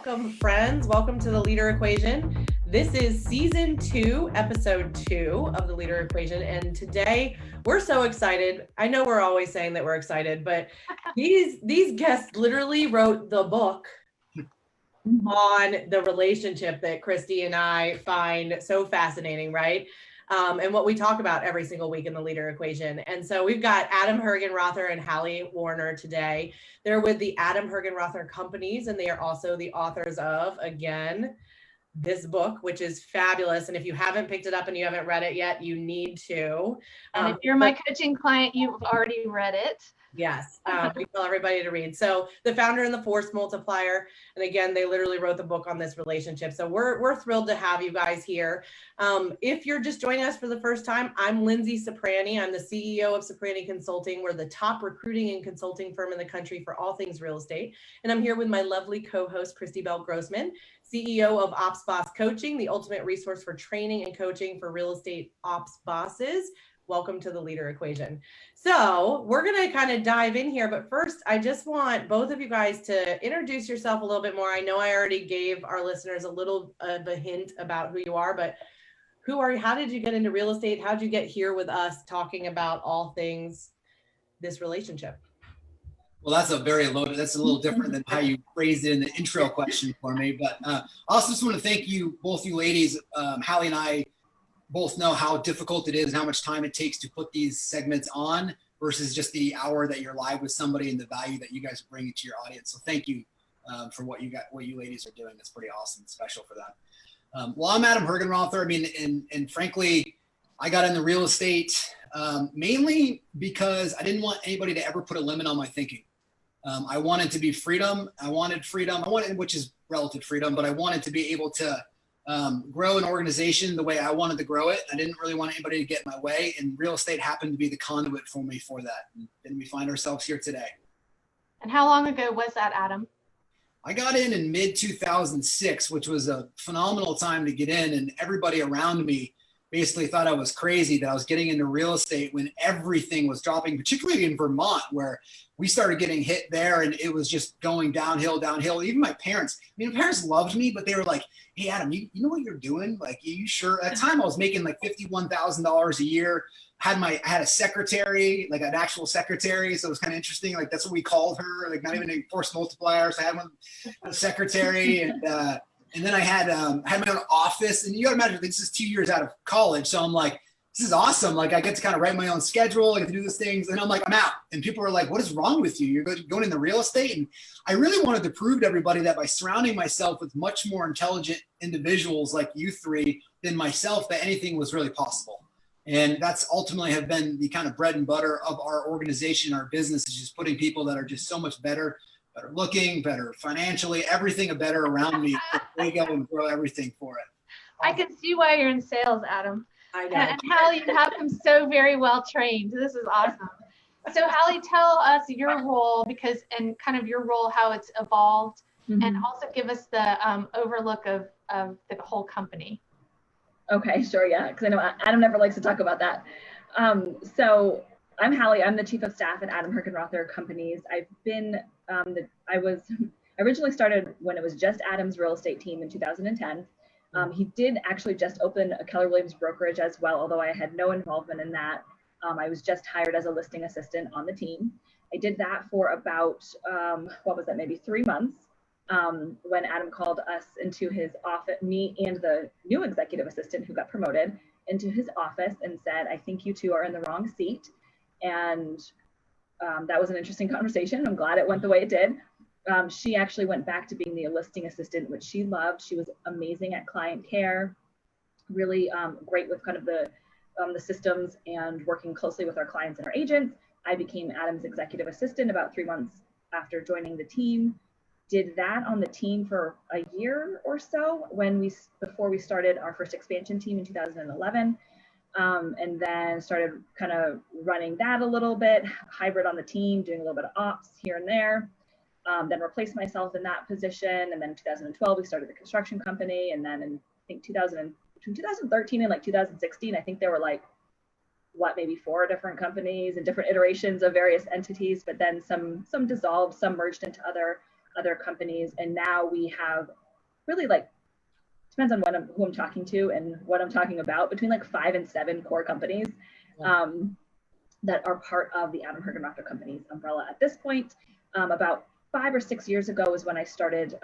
Welcome, friends. Welcome to the Leader Equation. This is season 2, episode 2 of the Leader Equation. And today we're so excited. I know we're always saying that we're excited, but these guests literally wrote the book on the relationship that Christy and I find so fascinating, right? And what we talk about every single week in the Leader Equation. And so we've got Adam Hergenrother and Hallie Warner today. They're with the Adam Hergenrother companies, and they are also the authors of, again, this book, which is fabulous. And if you haven't picked it up and you haven't read it yet, you need to. And if you're my coaching client, you've already read it. Yes, we tell everybody to read. So the founder and the force multiplier. And again, they literally wrote the book on this relationship. So we're thrilled to have you guys here. If you're just joining us for the first time, I'm Lindsay Soprani. I'm the CEO of Soprani Consulting. We're the top recruiting and consulting firm in the country for all things real estate. And I'm here with my lovely co-host, Christy Bell Grossman, CEO of Ops Boss Coaching, the ultimate resource for training and coaching for real estate ops bosses. Welcome to the Leader Equation. So we're going to kind of dive in here, but first, I just want both of you guys to introduce yourself a little bit more. I know I already gave our listeners a little of a hint about who you are, but who are you? How did you get into real estate? How did you get here with us talking about all things this relationship? Well, that's a little different than how you phrased it in the intro question for me. But I also just want to thank you, both you ladies. Hallie and I both know how difficult it is and how much time it takes to put these segments on versus just the hour that you're live with somebody and the value that you guys bring into your audience. So thank you for what you ladies are doing. That's pretty awesome, special for that. Well, I'm Adam Hergenrother. I mean, and frankly, I got into real estate mainly because I didn't want anybody to ever put a limit on my thinking. I wanted to be freedom. I wanted freedom. Which is relative freedom, but I wanted to be able to grow an organization the way I wanted to grow it. I didn't really want anybody to get in my way, and real estate happened to be the conduit for me for that. And we find ourselves here today. And how long ago was that, Adam? I got in mid 2006, which was a phenomenal time to get in, and everybody around me basically thought I was crazy that I was getting into real estate when everything was dropping, particularly in Vermont, where we started getting hit there and it was just going downhill. Even my parents loved me, but they were like, hey, Adam, you know what you're doing? Like, you sure? At the time I was making like $51,000 a year. I had a secretary, like an actual secretary. So it was kind of interesting. Like, that's what we called her, like not even a force multiplier. So I had a secretary and then I had my own office, and you gotta imagine this is 2 years out of college. So I'm like, this is awesome. Like, I get to kind of write my own schedule. I get to do these things. And I'm like, I'm out. And people are like, what is wrong with you? You're going into real estate. And I really wanted to prove to everybody that by surrounding myself with much more intelligent individuals like you three than myself, that anything was really possible. And that's ultimately have been the kind of bread and butter of our organization, our business, is just putting people that are just so much better looking, better financially, everything better around me. They go and grow everything for it. I can see why you're in sales, Adam. I know. And Hallie, you have them so very well trained. This is awesome. So Hallie, tell us your role, and kind of your role, how it's evolved, and also give us the overlook of the whole company. Okay, sure, yeah, because I know Adam never likes to talk about that. So I'm Hallie. I'm the chief of staff at Adam Hergenrother Companies. I've been, I originally started when it was just Adam's real estate team in 2010. He did actually just open a Keller Williams brokerage as well, although I had no involvement in that. I was just hired as a listing assistant on the team. I did that for about, maybe 3 months, when Adam called us into his office, me and the new executive assistant who got promoted, into his office and said, I think you two are in the wrong seat. And that was an interesting conversation. I'm glad it went the way it did. She actually went back to being the listing assistant, which she loved. She was amazing at client care, really great with kind of the systems and working closely with our clients and our agents. I became Adam's executive assistant about 3 months after joining the team. Did that on the team for a year or so before we started our first expansion team in 2011. And then started kind of running that a little bit, hybrid on the team, doing a little bit of ops here and there. Then replaced myself in that position. And then in 2012, we started the construction company. And then in, I think, between 2013 and like 2016, I think there were like, maybe 4 different companies and different iterations of various entities, but then some dissolved, some merged into other other companies. And now we have really, like, depends on who I'm talking to and what I'm talking about, between like 5 and 7 core companies that are part of the Adam Hergenrother Companies umbrella at this point. About 5 or 6 years ago is when I started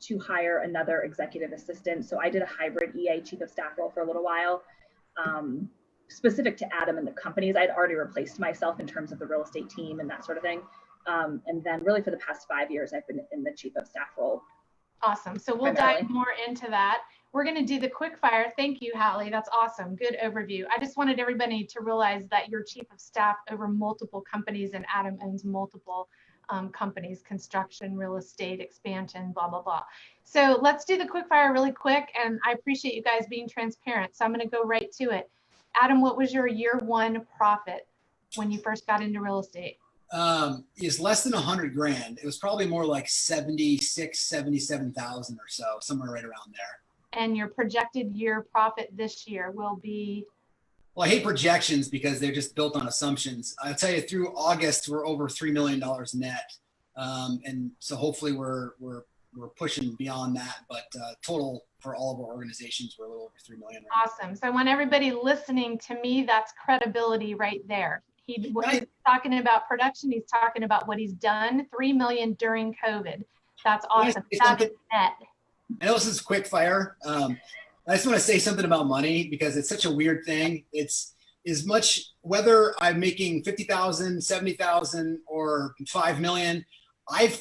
to hire another executive assistant. So I did a hybrid EA chief of staff role for a little while, specific to Adam and the companies. I'd already replaced myself in terms of the real estate team and that sort of thing. And then really for the past 5 years, I've been in the chief of staff role. Awesome. So we'll dive more into that. We're going to do the quick fire. Thank you, Hallie. That's awesome. Good overview. I just wanted everybody to realize that you're chief of staff over multiple companies, and Adam owns multiple companies: construction, real estate, expansion, blah, blah, blah. So let's do the quick fire really quick. And I appreciate you guys being transparent. So I'm going to go right to it. Adam, what was your year 1 profit when you first got into real estate? Is less than 100 grand. It was probably more like 76, 77,000 or so, somewhere right around there. And your projected year profit this year will be? Well, I hate projections because they're just built on assumptions. I'll tell you, through August, we're over $3 million net. And so hopefully we're pushing beyond that, but total for all of our organizations, we're a little over 3 million. Right awesome. So I want everybody listening. To me, that's credibility right there. He's talking about production. He's talking about what he's done. 3 million during COVID. That's awesome. That's net. I know this is quick fire. I just want to say something about money because it's such a weird thing. It's as much, whether I'm making 50,000, 70,000 or 5 million, I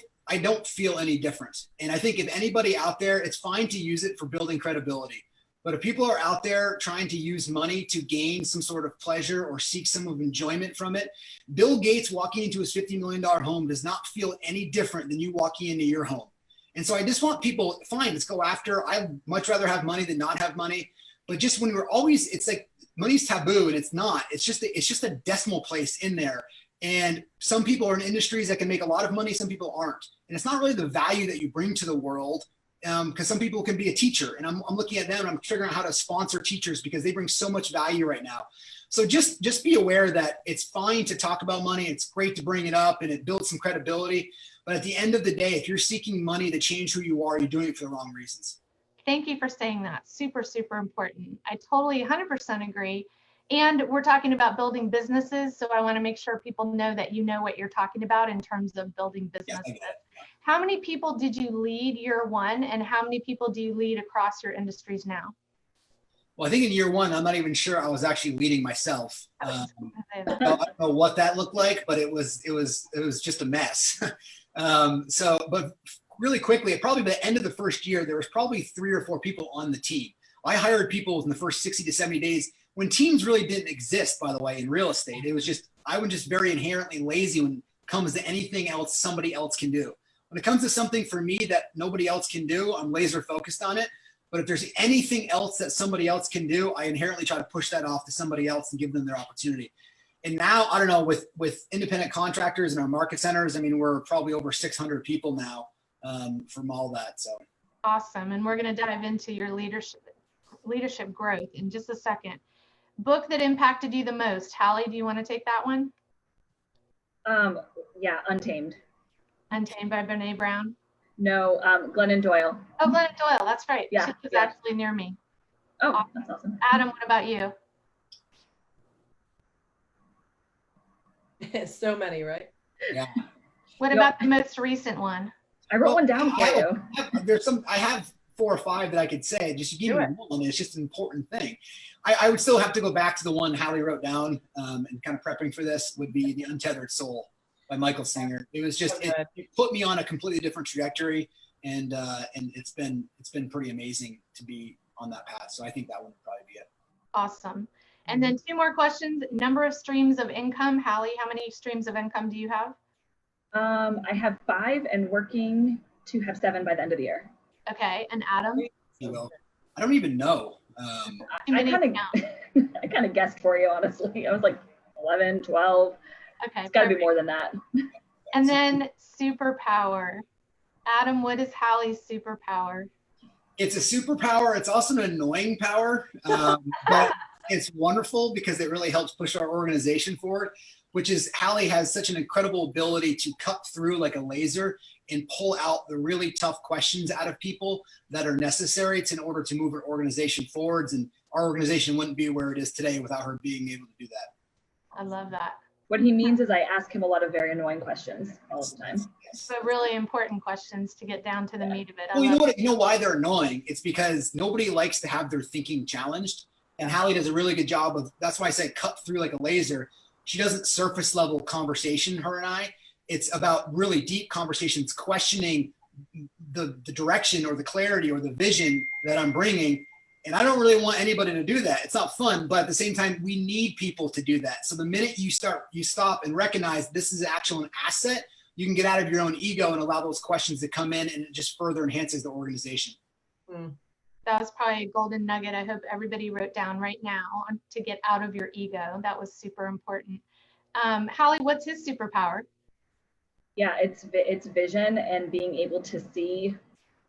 don't feel any different. And I think if anybody out there, it's fine to use it for building credibility. But if people are out there trying to use money to gain some sort of pleasure or seek some of enjoyment from it, Bill Gates walking into his $50 million home does not feel any different than you walking into your home. And so I just want people, fine, let's go after. I'd much rather have money than not have money. But just when we're always, it's like money's taboo, and it's not. It's just a decimal place in there. And some people are in industries that can make a lot of money, some people aren't. And it's not really the value that you bring to the world. Because some people can be a teacher, and I'm looking at them and I'm figuring out how to sponsor teachers because they bring so much value right now. So just be aware that it's fine to talk about money. It's great to bring it up and it builds some credibility. But at the end of the day, if you're seeking money to change who you are, you're doing it for the wrong reasons. Thank you for saying that. Super, super important. I totally 100% agree. And we're talking about building businesses. So I want to make sure people know that you know what you're talking about in terms of building businesses. Yeah, how many people did you lead year 1, and how many people do you lead across your industries now? Well, I think in year 1, I'm not even sure I was actually leading myself. I don't know what that looked like, but it was just a mess. But really quickly, probably by the end of the first year, there was probably 3 or 4 people on the team. I hired people in the first 60 to 70 days when teams really didn't exist, by the way, in real estate. It was just, I was just very inherently lazy when it comes to anything else somebody else can do. When it comes to something for me that nobody else can do, I'm laser focused on it. But if there's anything else that somebody else can do, I inherently try to push that off to somebody else and give them their opportunity. And now, I don't know, with independent contractors and our market centers, I mean, we're probably over 600 people now from all that. So awesome. And we're going to dive into your leadership growth in just a second. Book that impacted you the most. Hallie, do you want to take that one? Yeah, Untamed. Untamed by Brene Brown? No, Glennon Doyle. Oh, Glennon Doyle, that's right. Yeah, she was actually near me. Oh, awesome. That's awesome. Adam, what about you? So many, right? Yeah. What about the most recent one? I wrote one down for you. I have 4 or 5 that I could say. Just give me one. It's just an important thing. I would still have to go back to the one Hallie wrote down and kind of prepping for this would be The Untethered Soul by Michael Singer. It was just, it put me on a completely different trajectory, and it's been pretty amazing to be on that path. So I think that one would probably be it. Awesome. And then 2 more questions. Number of streams of income. Hallie, how many streams of income do you have? I have 5 and working to have 7 by the end of the year. Okay. And Adam? I don't even know. I kind of guessed for you, honestly. I was like 11, 12. Okay. It's got to be more than that. And then superpower. Adam, what is Hallie's superpower? It's a superpower. It's also an annoying power, but it's wonderful because it really helps push our organization forward, which is Hallie has such an incredible ability to cut through like a laser and pull out the really tough questions out of people that are necessary in order to move our organization forwards. And our organization wouldn't be where it is today without her being able to do that. I love that. What he means is I ask him a lot of very annoying questions all the time. But really important questions to get down to the meat of it. Well, you know why they're annoying? It's because nobody likes to have their thinking challenged. And Hallie does a really good job of, that's why I say cut through like a laser. She doesn't surface level conversation, her and I. It's about really deep conversations, questioning the direction or the clarity or the vision that I'm bringing. And I don't really want anybody to do that. It's not fun, but at the same time, we need people to do that. So the minute you stop and recognize this is actually an asset, you can get out of your own ego and allow those questions to come in, and it just further enhances the organization. That was probably a golden nugget I hope everybody wrote down right now to get out of your ego. That was super important. Hallie, what's his superpower? Yeah, it's vision and being able to see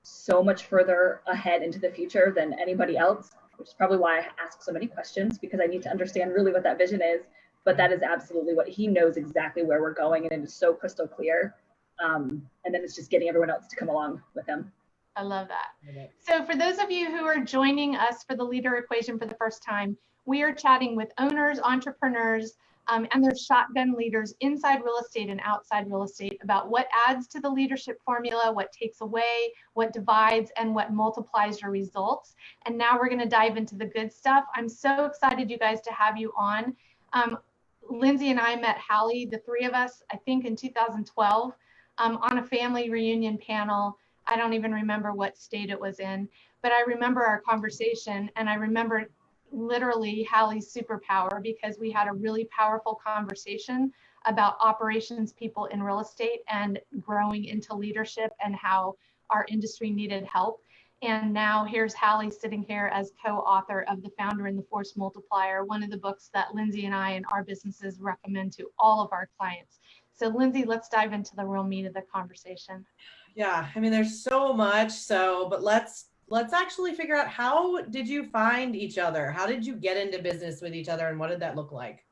so much further ahead into the future than anybody else, which is probably why I ask so many questions, because I need to understand really what that vision is. But that is absolutely what he knows, exactly where we're going, and it is so crystal clear. And then it's just getting everyone else to come along with him. I love that. So for those of you who are joining us for the Leader Equation for the first time, we are chatting with owners, entrepreneurs, and their shotgun leaders inside real estate and outside real estate about what adds to the leadership formula, what takes away, what divides, and what multiplies your results. And now we're going to dive into the good stuff. I'm so excited, you guys, to have you on. Lindsay and I met Hallie, the three of us, I think in 2012, on a family reunion panel. I don't even remember what state it was in, but I remember our conversation, and I remember literally Hallie's superpower, because we had a really powerful conversation about operations people in real estate and growing into leadership and how our industry needed help. And now here's Hallie sitting here as co-author of The Founder and the Force Multiplier, one of the books that Lindsay and I and our businesses recommend to all of our clients. So Lindsay, let's dive into the real meat of the conversation. Yeah, I mean, there's so much. But let's actually figure out, how did you find each other? How did you get into business with each other, and what did that look like?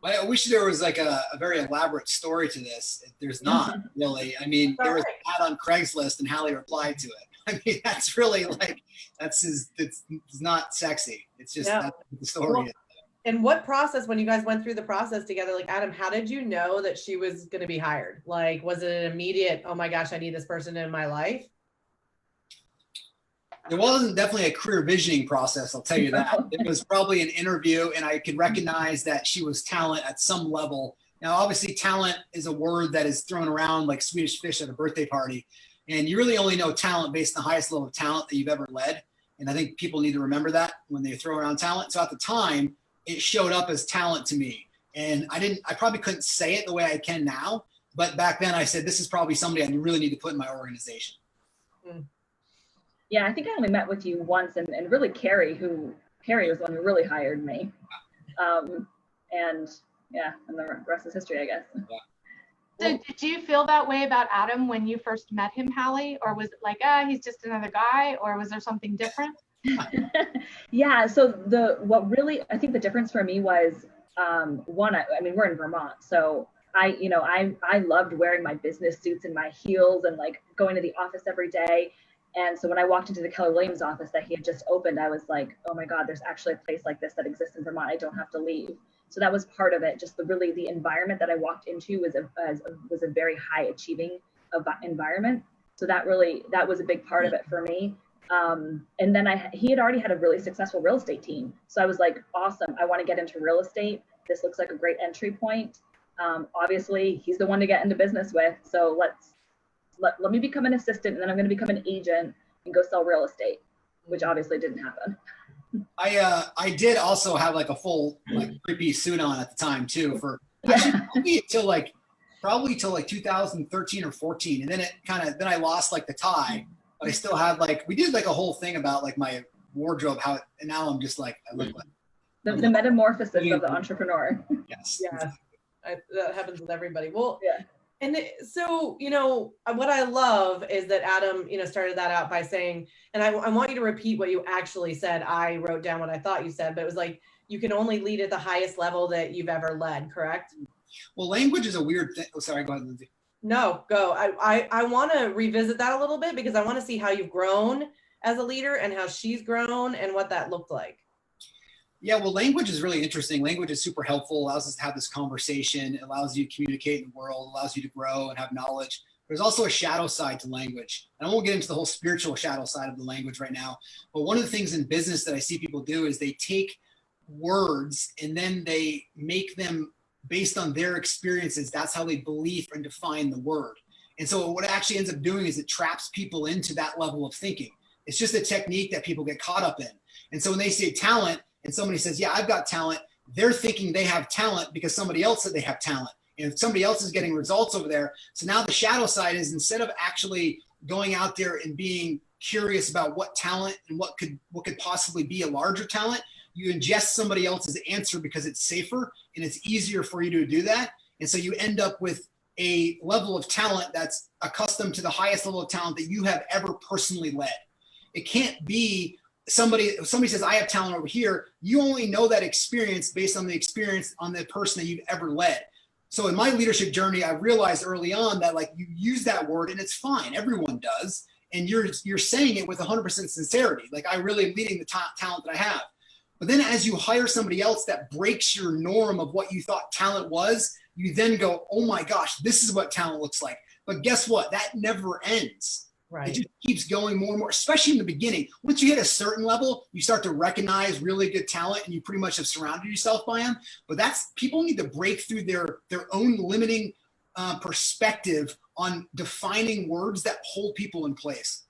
Well, I wish there was like a very elaborate story to this. There's not really. I mean, there was an ad on Craigslist and Hallie replied to it. I mean, that's really like, it's not sexy. It's just that's what the story is. And what process, when you guys went through the process together, like Adam, how did you know that she was going to be hired? Like, was it an immediate, oh my gosh, I need this person in my life? It wasn't definitely a career visioning process, I'll tell you that. It was probably an interview, and I could recognize that she was talent at some level. Now, obviously, talent is a word that is thrown around like Swedish fish at a birthday party. And you really only know talent based on the highest level of talent that you've ever led. And I think people need to remember that when they throw around talent. So at the time, it showed up as talent to me. And I probably couldn't say it the way I can now. But back then I said, this is probably somebody I really need to put in my organization. Yeah, I think I only met with you once, and really Carrie was the one who really hired me. And the rest is history, I guess. Yeah. So did you feel that way about Adam when you first met him, Hallie? Or was it like, he's just another guy? Or was there something different? Yeah, so what really, I think the difference for me was, one, I mean, we're in Vermont, so I loved wearing my business suits and my heels and like going to the office every day. And so when I walked into the Keller Williams office that he had just opened, I was like, oh my God, there's actually a place like this that exists in Vermont. I don't have to leave. So that was part of it. Just the environment that I walked into was a very high achieving environment. So that was a big part of it for me. And then he had already had a really successful real estate team. So I was like, awesome, I want to get into real estate. This looks like a great entry point. Obviously he's the one to get into business with. So let me become an assistant, and then I'm going to become an agent and go sell real estate, which obviously didn't happen. I did also have like a full like 3-piece suit on at the time too, for probably till like 2013 or 14. And then then I lost like the tie, but I still had we did like a whole thing about like my wardrobe, and now I'm just like, I look like the metamorphosis of the entrepreneur. Yes. Yeah. That happens with everybody. Well, yeah. And so, what I love is that Adam, started that out by saying, and I want you to repeat what you actually said. I wrote down what I thought you said, but it was like, you can only lead at the highest level that you've ever led, correct? Well, language is a weird thing. Oh, sorry, go ahead, Lindsay. No, go. I want to revisit that a little bit because I want to see how you've grown as a leader and how she's grown and what that looked like. Yeah, well, language is really interesting. Language is super helpful, allows us to have this conversation, it allows you to communicate in the world, allows you to grow and have knowledge. There's also a shadow side to language. And I won't get into the whole spiritual shadow side of the language right now. But one of the things in business that I see people do is they take words and then they make them based on their experiences. That's how they believe and define the word. And so what it actually ends up doing is it traps people into that level of thinking. It's just a technique that people get caught up in. And so when they say talent and somebody says, yeah, I've got talent, they're thinking they have talent because somebody else said they have talent. And somebody else is getting results over there. So now the shadow side is, instead of actually going out there and being curious about what talent and what could possibly be a larger talent, you ingest somebody else's answer because it's safer and it's easier for you to do that. And so you end up with a level of talent that's accustomed to the highest level of talent that you have ever personally led. It can't be somebody says, I have talent over here. You only know that experience based on the experience on the person that you've ever led. So in my leadership journey, I realized early on that, like, you use that word and it's fine. Everyone does. And you're saying it with 100% sincerity. Like, I really am leading the talent that I have. But then as you hire somebody else that breaks your norm of what you thought talent was, you then go, oh my gosh, this is what talent looks like. But guess what? That never ends. Right. It just keeps going more and more, especially in the beginning. Once you hit a certain level, you start to recognize really good talent and you pretty much have surrounded yourself by them. But people need to break through their own limiting perspective on defining words that hold people in place.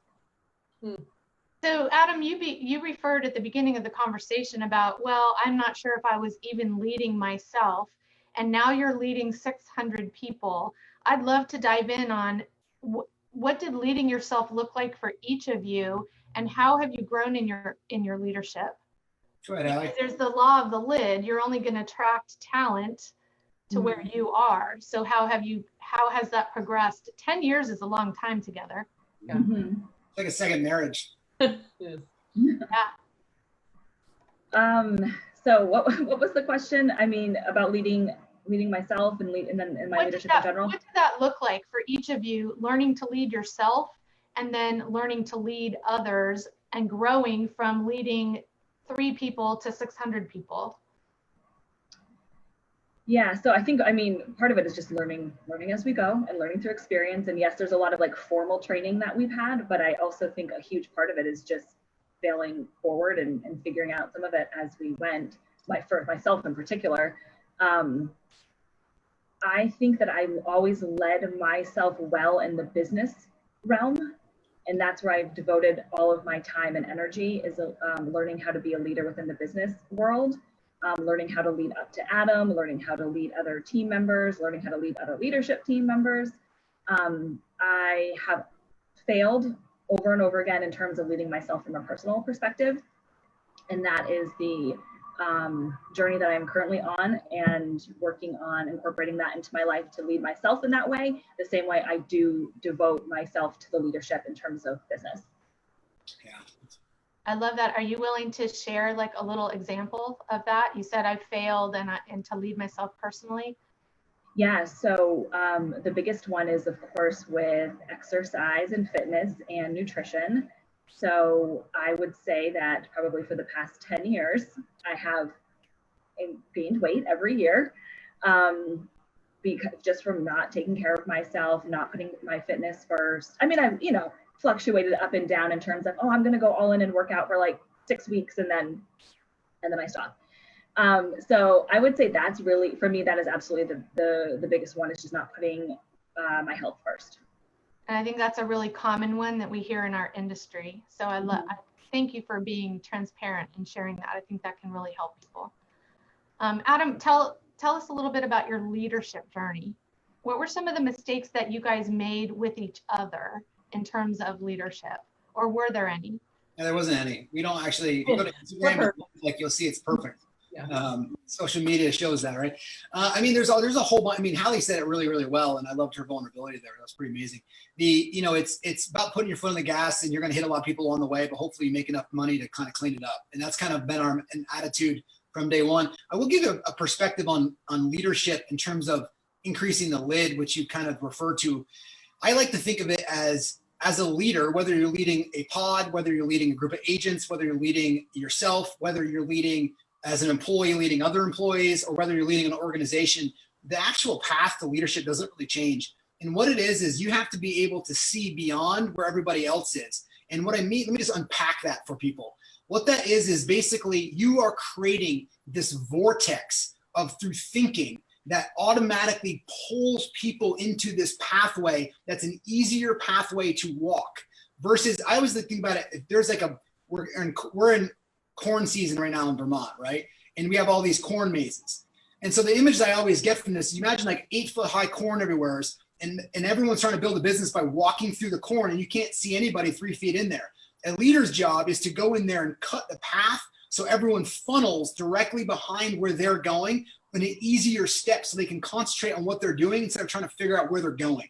So Adam, you referred at the beginning of the conversation about, well, I'm not sure if I was even leading myself, and now you're leading 600 people. I'd love to dive in on what did leading yourself look like for each of you, and how have you grown in your leadership? Go ahead, Hallie. There's the law of the lid. You're only going to attract talent to where you are. So how has that progressed? 10 years is a long time together. Yeah. It's like a second marriage. Yeah. So what was the question? I mean, about leading myself and then in my leadership in general. What did that look like for each of you, learning to lead yourself and then learning to lead others and growing from leading 3 people to 600 people? Yeah, so I think, part of it is just learning as we go and learning through experience. And yes, there's a lot of like formal training that we've had, but I also think a huge part of it is just failing forward and figuring out some of it as we went, for myself in particular. I think that I've always led myself well in the business realm. And that's where I've devoted all of my time and energy, is learning how to be a leader within the business world. Learning how to lead up to Adam, learning how to lead other team members, learning how to lead other leadership team members. I have failed over and over again in terms of leading myself from a personal perspective. And that is the journey that I'm currently on, and working on incorporating that into my life to lead myself in that way, the same way I do devote myself to the leadership in terms of business. Yeah. I love that. Are you willing to share like a little example of that? You said I failed and to lead myself personally. Yeah, so the biggest one is, of course, with exercise and fitness and nutrition. So I would say that probably for the past 10 years, I have gained weight every year, because just from not taking care of myself, not putting my fitness first. I mean, I've, fluctuated up and down in terms of, oh, I'm going to go all in and work out for like 6 weeks and then I stop. So I would say that's really, for me, that is absolutely the biggest one, is just not putting my health first. And I think that's a really common one that we hear in our industry. So I thank you for being transparent and sharing that. I think that can really help people. Adam, tell us a little bit about your leadership journey. What were some of the mistakes that you guys made with each other in terms of leadership, or were there any? Yeah, there wasn't any. We don't actually, if you go to Instagram, you'll see it's perfect. Yeah. Social media shows that, right? There's a whole bunch. Hallie said it really, really well, and I loved her vulnerability there. That's pretty amazing. It's about putting your foot on the gas, and you're going to hit a lot of people on the way, but hopefully you make enough money to kind of clean it up. And that's kind of been an attitude from day one. I will give you a perspective on leadership in terms of increasing the lid, which you kind of refer to. I like to think of it as a leader, whether you're leading a pod, whether you're leading a group of agents, whether you're leading yourself, whether you're leading as an employee, leading other employees, or whether you're leading an organization, the actual path to leadership doesn't really change. And what it is you have to be able to see beyond where everybody else is. And what I mean, let me just unpack that for people. What that is basically you are creating this vortex of through thinking that automatically pulls people into this pathway that's an easier pathway to walk. Versus, I was thinking about it, if there's like we're in corn season right now in Vermont, right? And we have all these corn mazes. And so the image I always get from this, you imagine like 8-foot high corn everywhere, and everyone's trying to build a business by walking through the corn, and you can't see anybody 3 feet in there. A leader's job is to go in there and cut the path so everyone funnels directly behind where they're going in an easier step so they can concentrate on what they're doing instead of trying to figure out where they're going.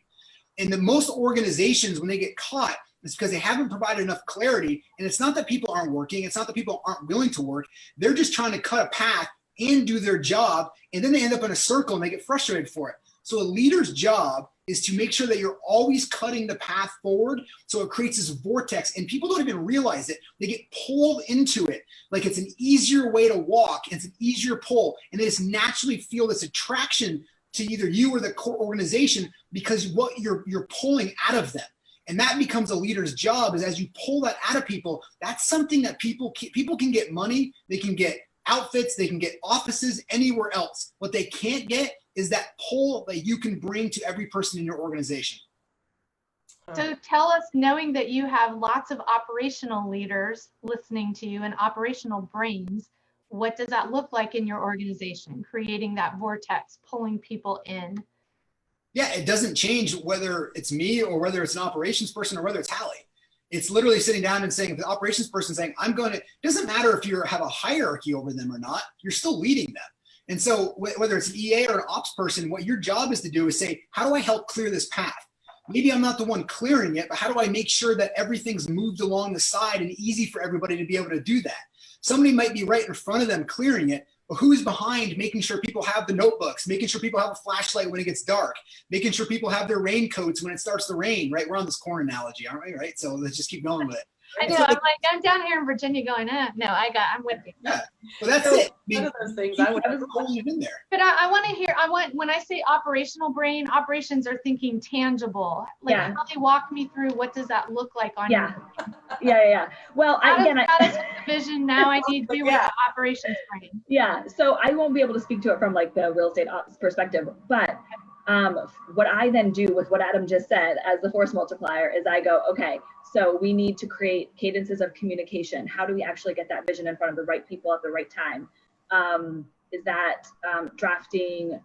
And the most organizations, when they get caught, it's because they haven't provided enough clarity. And it's not that people aren't working. It's not that people aren't willing to work. They're just trying to cut a path and do their job. And then they end up in a circle and they get frustrated for it. So a leader's job is to make sure that you're always cutting the path forward. So it creates this vortex and people don't even realize it. They get pulled into it. Like it's an easier way to walk. It's an easier pull. And they just naturally feel this attraction to either you or the core organization because what you're pulling out of them. And that becomes a leader's job is as you pull that out of people, that's something that people can get money. They can get outfits. They can get offices anywhere else. What they can't get is that pull that you can bring to every person in your organization. So tell us, knowing that you have lots of operational leaders listening to you and operational brains, what does that look like in your organization, creating that vortex, pulling people in? Yeah, it doesn't change whether it's me or whether it's an operations person or whether it's Hallie. It's literally sitting down and saying, if the operations person saying, it doesn't matter if you have a hierarchy over them or not, you're still leading them. And so whether it's an EA or an ops person, what your job is to do is say, how do I help clear this path? Maybe I'm not the one clearing it, but how do I make sure that everything's moved along the side and easy for everybody to be able to do that? Somebody might be right in front of them clearing it, but who's behind making sure people have the notebooks, making sure people have a flashlight when it gets dark, making sure people have their raincoats when it starts to rain, right? We're on this corn analogy, aren't we, right? So let's just keep going with it. I know, I'm down here in Virginia going, no, I'm with you. Yeah, well, that's it. One of those things I would have it in there. But I want to hear, when I say operational brain, operations are thinking tangible. Like, Yeah. Hallie, walk me through, what does that look like on Yeah. your Yeah. Well, how does the vision now I need to do with the operations brain? Yeah, so I won't be able to speak to it from like the real estate ops perspective, but what I then do with what Adam just said as the force multiplier is I go, okay, so we need to create cadences of communication. How do we actually get that vision in front of the right people at the right time? Is that drafting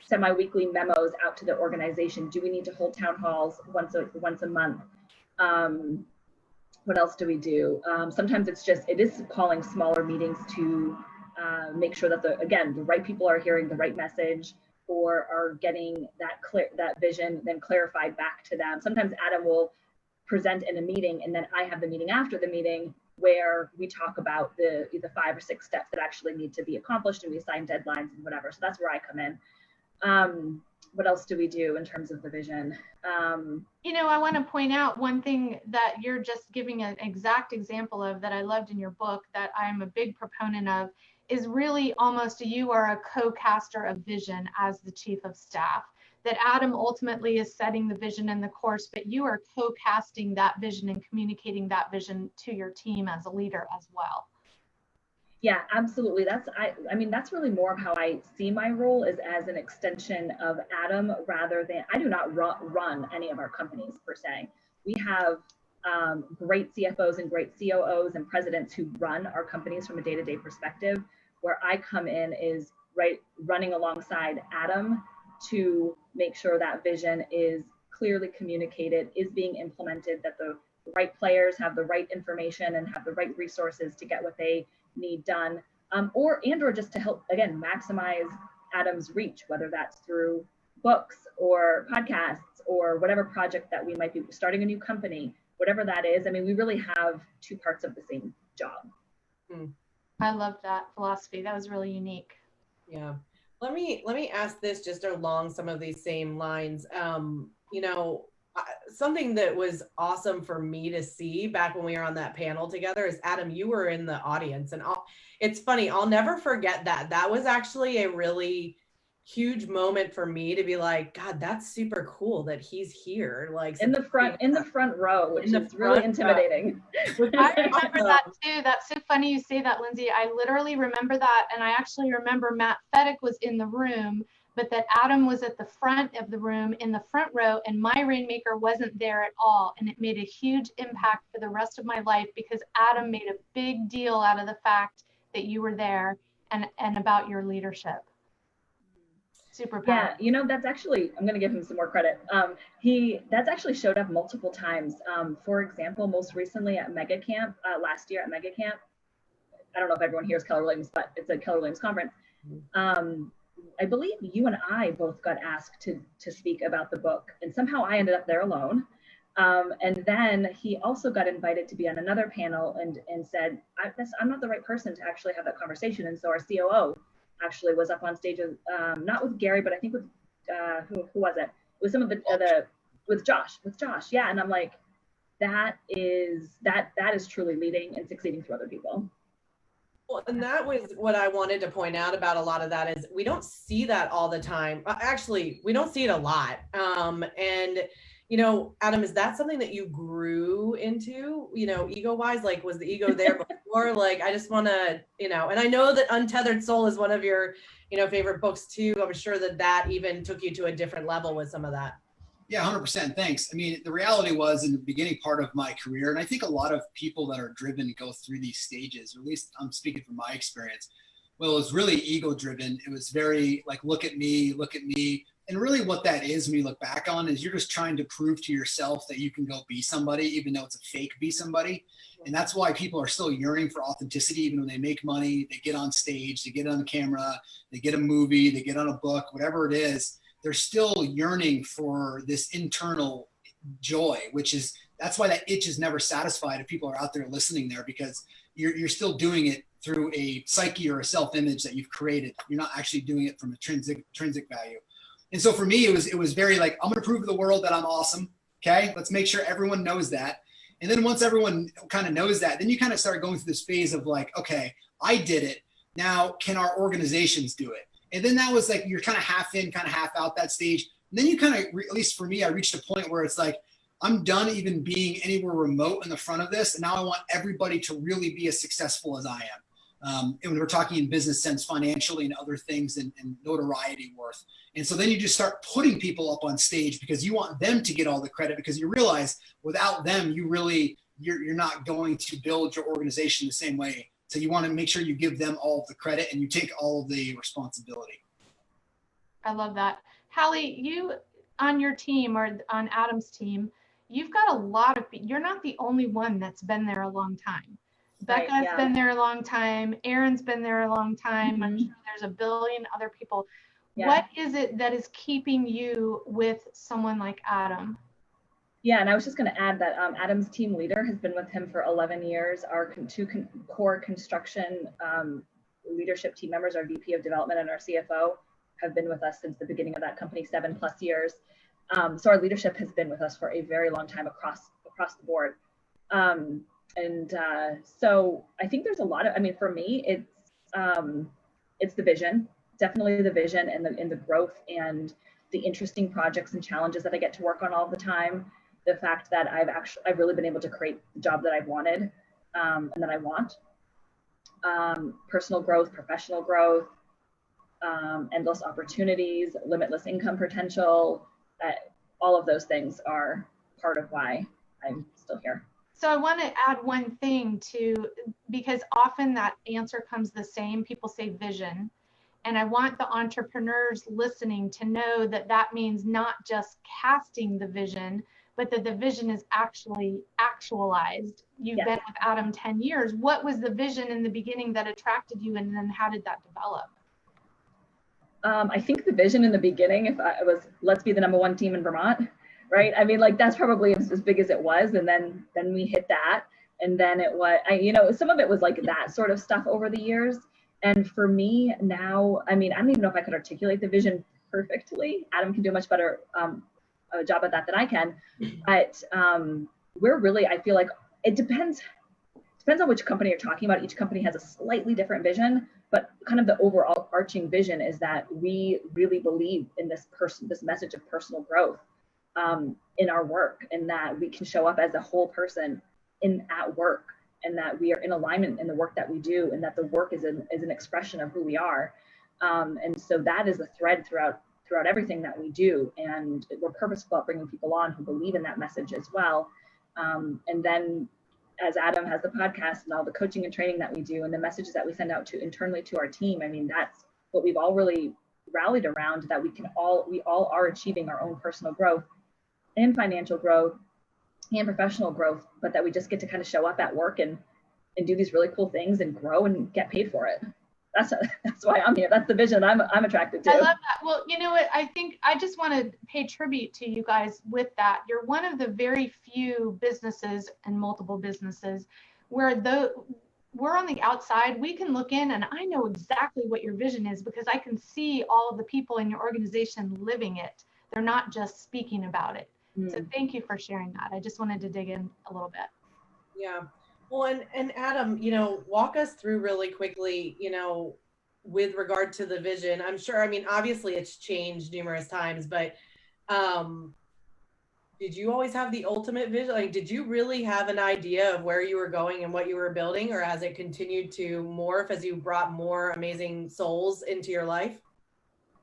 semi-weekly memos out to the organization? Do we need to hold town halls once a month? What else do we do? Sometimes it is calling smaller meetings to make sure that the right people are hearing the right message or are getting that vision then clarified back to them. Sometimes Adam will present in a meeting and then I have the meeting after the meeting where we talk about the 5 or 6 steps that actually need to be accomplished and we assign deadlines and whatever. So that's where I come in. What else do we do in terms of the vision? I want to point out one thing that you're just giving an exact example of that I loved in your book that I'm a big proponent of is really almost you are a co-caster of vision as the chief of staff. That Adam ultimately is setting the vision and the course, but you are co-casting that vision and communicating that vision to your team as a leader as well. Yeah, absolutely. That's really more of how I see my role is as an extension of Adam rather than, I do not run any of our companies per se. We have great CFOs and great COOs and presidents who run our companies from a day-to-day perspective. Where I come in is running alongside Adam to make sure that vision is clearly communicated, is being implemented, that the right players have the right information and have the right resources to get what they need done, or just to help, again, maximize Adam's reach, whether that's through books or podcasts or whatever project that we might be starting a new company, whatever that is. I mean, we really have 2 parts of the same job. I love that philosophy. That was really unique. Yeah. Let me ask this just along some of these same lines. You know, something that was awesome for me to see back when we were on that panel together is, Adam, you were in the audience, and it's funny, I'll never forget that. That was actually a really huge moment for me to be like, God, that's super cool that he's here, like in the front row, which is really intimidating. I remember that too. That's so funny you say that, Lindsay. I literally remember that, and I actually remember Matt Fedek was in the room, but that Adam was at the front of the room in the front row, and my Rainmaker wasn't there at all, and it made a huge impact for the rest of my life because Adam made a big deal out of the fact that you were there and about your leadership. Superpower. Yeah, you know, that's actually, I'm going to give him some more credit. That's actually showed up multiple times. For example, most recently at Mega Camp, last year at Mega Camp, I don't know if everyone here is Keller Williams, but it's a Keller Williams conference. I believe you and I both got asked to speak about the book, and somehow I ended up there alone. And then he also got invited to be on another panel and said, I'm not the right person to actually have that conversation. And so our COO actually was up on stage, not with Gary, but I think with, who was it? With some of with Josh. Yeah. And I'm like, that is truly leading and succeeding through other people. Well, and that was what I wanted to point out about a lot of that is we don't see that all the time. Actually, we don't see it a lot. And, you know, Adam, is that something that you grew into, you know, ego-wise? Like, was the ego there before? Like, I just want to, you know, and I know that Untethered Soul is one of your, you know, favorite books too. I'm sure that even took you to a different level with some of that. Yeah, 100%. Thanks. I mean, the reality was in the beginning part of my career, and I think a lot of people that are driven go through these stages, or at least I'm speaking from my experience. Well, it was really ego driven. It was very like, look at me. And really what that is when you look back on is you're just trying to prove to yourself that you can go be somebody, even though it's a fake be somebody. And that's why people are still yearning for authenticity, even when they make money, they get on stage, they get on camera, they get a movie, they get on a book, whatever it is. They're still yearning for this internal joy, that's why that itch is never satisfied if people are out there listening there, because you're still doing it through a psyche or a self-image that you've created. You're not actually doing it from intrinsic value. And so for me, it was very like, I'm going to prove to the world that I'm awesome. Okay. Let's make sure everyone knows that. And then once everyone kind of knows that, then you kind of start going through this phase of like, okay, I did it. Now, can our organizations do it? And then that was like, you're kind of half in, kind of half out that stage. And then you kind of, at least for me, I reached a point where it's like, I'm done even being anywhere remote in the front of this. And now I want everybody to really be as successful as I am. And when we're talking in business sense, financially and other things and notoriety worth. And so then you just start putting people up on stage because you want them to get all the credit, because you realize without them, you're not going to build your organization the same way. So you want to make sure you give them all of the credit and you take all of the responsibility. I love that. Hallie, you on your team or on Adam's team, you've got a lot of, you're not the only one that's been there a long time. Becca's right, yeah. been there a long time. Aaron's been there a long time. Mm-hmm. I'm sure there's a billion other people. Yeah. What is it that is keeping you with someone like Adam? Yeah, and I was just going to add that Adam's team leader has been with him for 11 years. Our two core construction leadership team members, our VP of development and our CFO, have been with us since the beginning of that company, 7+ years. So our leadership has been with us for a very long time across the board. So I think there's a lot of, I mean, for me, it's the vision, definitely the vision and the growth and the interesting projects and challenges that I get to work on all the time. The fact that I've really been able to create the job that I've wanted and that I want. Personal growth, professional growth, endless opportunities, limitless income potential. All of those things are part of why I'm still here. So I want to add one thing because often that answer comes the same. People say vision. And I want the entrepreneurs listening to know that that means not just casting the vision, but that the vision is actually actualized. You've been with Adam 10 years. What was the vision in the beginning that attracted you, and then how did that develop? I think the vision in the beginning, if I was, let's be the #1 team in Vermont, right? I mean, like that's probably as big as it was. And then we hit that. And then it was, some of it was like that sort of stuff over the years. And for me now, I mean, I don't even know if I could articulate the vision perfectly. Adam can do a much better a job at that than I can. But we're really, I feel like it depends on which company you're talking about. Each company has a slightly different vision, but kind of the overall arching vision is that we really believe in this message of personal growth in our work, and that we can show up as a whole person at work, and that we are in alignment in the work that we do, and that the work is an expression of who we are. And so that is a thread throughout everything that we do. And we're purposeful about bringing people on who believe in that message as well. And then as Adam has the podcast and all the coaching and training that we do, and the messages that we send out to internally to our team, I mean, that's what we've all really rallied around, that we all are achieving our own personal growth and financial growth and professional growth, but that we just get to kind of show up at work and do these really cool things and grow and get paid for it. That's why I'm here. That's the vision I'm attracted to. I love that. Well, you know what? I think I just want to pay tribute to you guys with that. You're one of the very few businesses and multiple businesses where we're on the outside. We can look in and I know exactly what your vision is because I can see all of the people in your organization living it. They're not just speaking about it. So thank you for sharing that. I just wanted to dig in a little bit. Yeah. Well, and Adam, walk us through really quickly, with regard to the vision. I'm sure, I mean, obviously it's changed numerous times, but did you always have the ultimate vision? Like, did you really have an idea of where you were going and what you were building, or has it continued to morph as you brought more amazing souls into your life?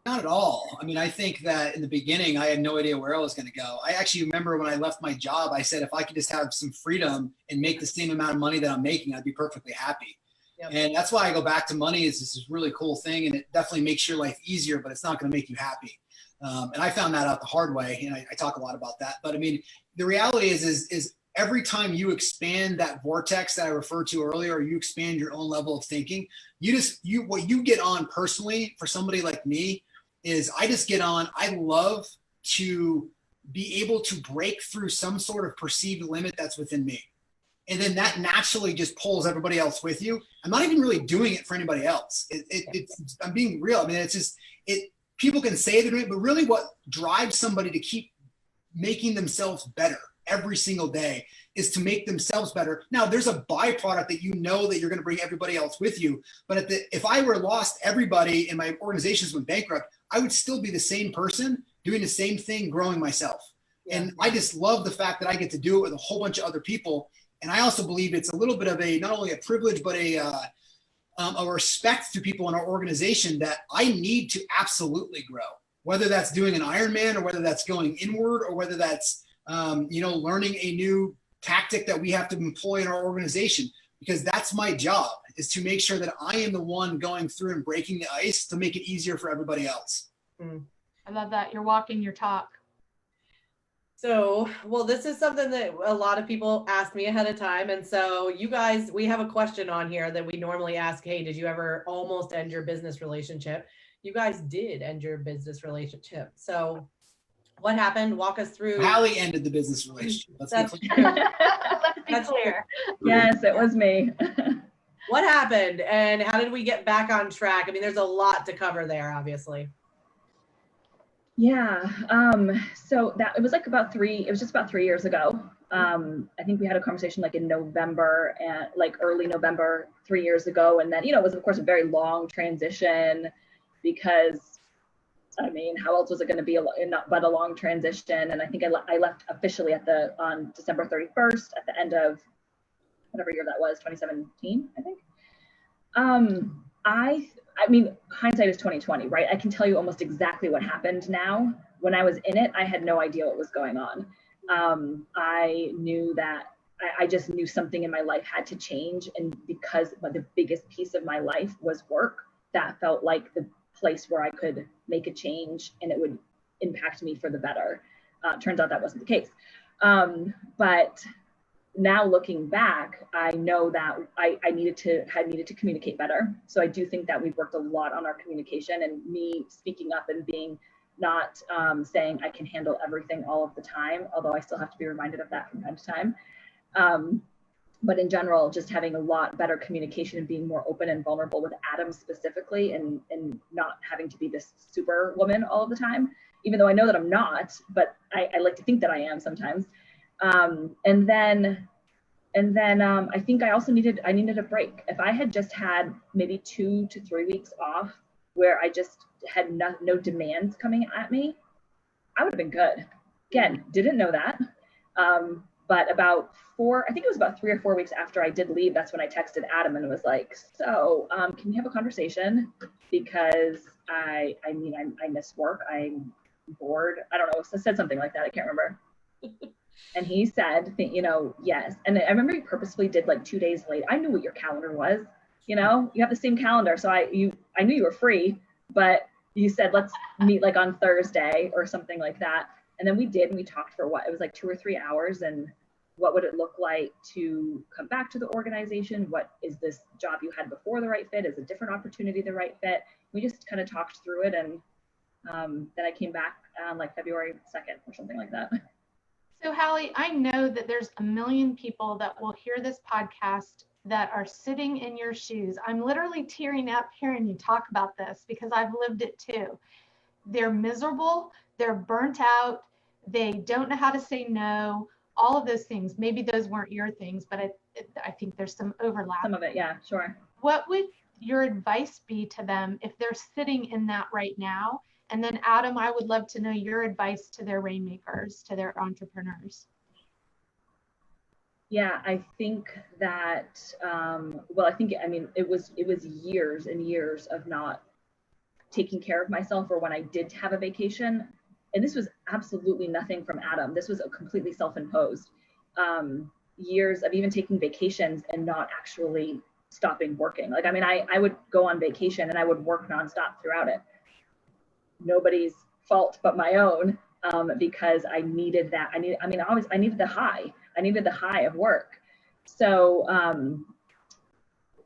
Not at all. I mean, I think that in the beginning, I had no idea where I was going to go. I actually remember when I left my job, I said, if I could just have some freedom and make the same amount of money that I'm making, I'd be perfectly happy. Yep. And that's why I go back to money. Is this is really cool thing. And it definitely makes your life easier, but it's not going to make you happy. And I found that out the hard way. And I talk a lot about that. But I mean, the reality is every time you expand that vortex that I referred to earlier, or you expand your own level of thinking, what you get on personally for somebody like me is I just get on. I love to be able to break through some sort of perceived limit that's within me. And then that naturally just pulls everybody else with you. I'm not even really doing it for anybody else. I'm being real. I mean, people can say they're doing it, but really what drives somebody to keep making themselves better every single day is to make themselves better. Now, there's a byproduct that that you're going to bring everybody else with you. But if I were lost everybody and my organizations went bankrupt, I would still be the same person doing the same thing, growing myself. Yeah. And I just love the fact that I get to do it with a whole bunch of other people. And I also believe it's a little bit of not only a privilege, but a respect to people in our organization that I need to absolutely grow, whether that's doing an Ironman or whether that's going inward or whether that's, learning a new tactic that we have to employ in our organization, because that's my job, is to make sure that I am the one going through and breaking the ice to make it easier for everybody else. I love that. You're walking your talk. So, well, this is something that a lot of people ask me ahead of time. And so you guys, we have a question on here that we normally ask, hey, did you ever almost end your business relationship? You guys did end your business relationship. So what happened? Walk us through. Hallie ended the business relationship. Let's be clear. Yes, it was me. What happened and how did we get back on track? I mean, there's a lot to cover there, obviously. Yeah. So it was just about 3 years ago. I think we had a conversation like in November and like early November, 3 years ago. And then, it was of course a very long transition because I mean, how else was it going to be but a long transition? And I think I left officially on December 31st at the end of whatever year that was, 2017, I think. I mean, hindsight is 2020, right? I can tell you almost exactly what happened now. When I was in it, I had no idea what was going on. I knew that I just knew something in my life had to change. And because the biggest piece of my life was work, that felt like the place where I could make a change and it would impact me for the better. Turns out that wasn't the case. But now looking back, I know that I needed to communicate better. So I do think that we've worked a lot on our communication and me speaking up and being not saying I can handle everything all of the time, although I still have to be reminded of that from time to time. but in general, just having a lot better communication and being more open and vulnerable with Adam specifically, and not having to be this super woman all the time, even though I know that I'm not, but I like to think that I am sometimes. And then I think I also needed a break. If I had just had maybe 2 to 3 weeks off where I just had no demands coming at me, I would have been good. Again, didn't know that. But about 3 or 4 weeks after I did leave, that's when I texted Adam and was like, so can we have a conversation? Because I miss work. I'm bored. I don't know. I said something like that. I can't remember. And he said, yes. And I remember he purposefully did like 2 days late. I knew what your calendar was. You have the same calendar. So I knew you were free, but you said, let's meet like on Thursday or something like that. And then we did, and we talked for it was like 2 or 3 hours, and what would it look like to come back to the organization? What is this job you had before the right fit? Is a different opportunity the right fit? We just kind of talked through it, and then I came back on like February 2nd or something like that. So Hallie, I know that there's a million people that will hear this podcast that are sitting in your shoes. I'm literally tearing up hearing you talk about this because I've lived it too. They're miserable, they're burnt out, they don't know how to say no, all of those things. Maybe those weren't your things, but I think there's some overlap. Some of it, yeah, sure. What would your advice be to them if they're sitting in that right now? And then Adam, I would love to know your advice to their rainmakers, to their entrepreneurs. Yeah, I think that, it was years and years of not taking care of myself, or when I did have a vacation, and this was absolutely nothing from Adam. This was a completely self-imposed, years of even taking vacations and not actually stopping working. Like, I would go on vacation and I would work nonstop throughout it. Nobody's fault but my own, because I needed that. I needed the high. I needed the high of work. So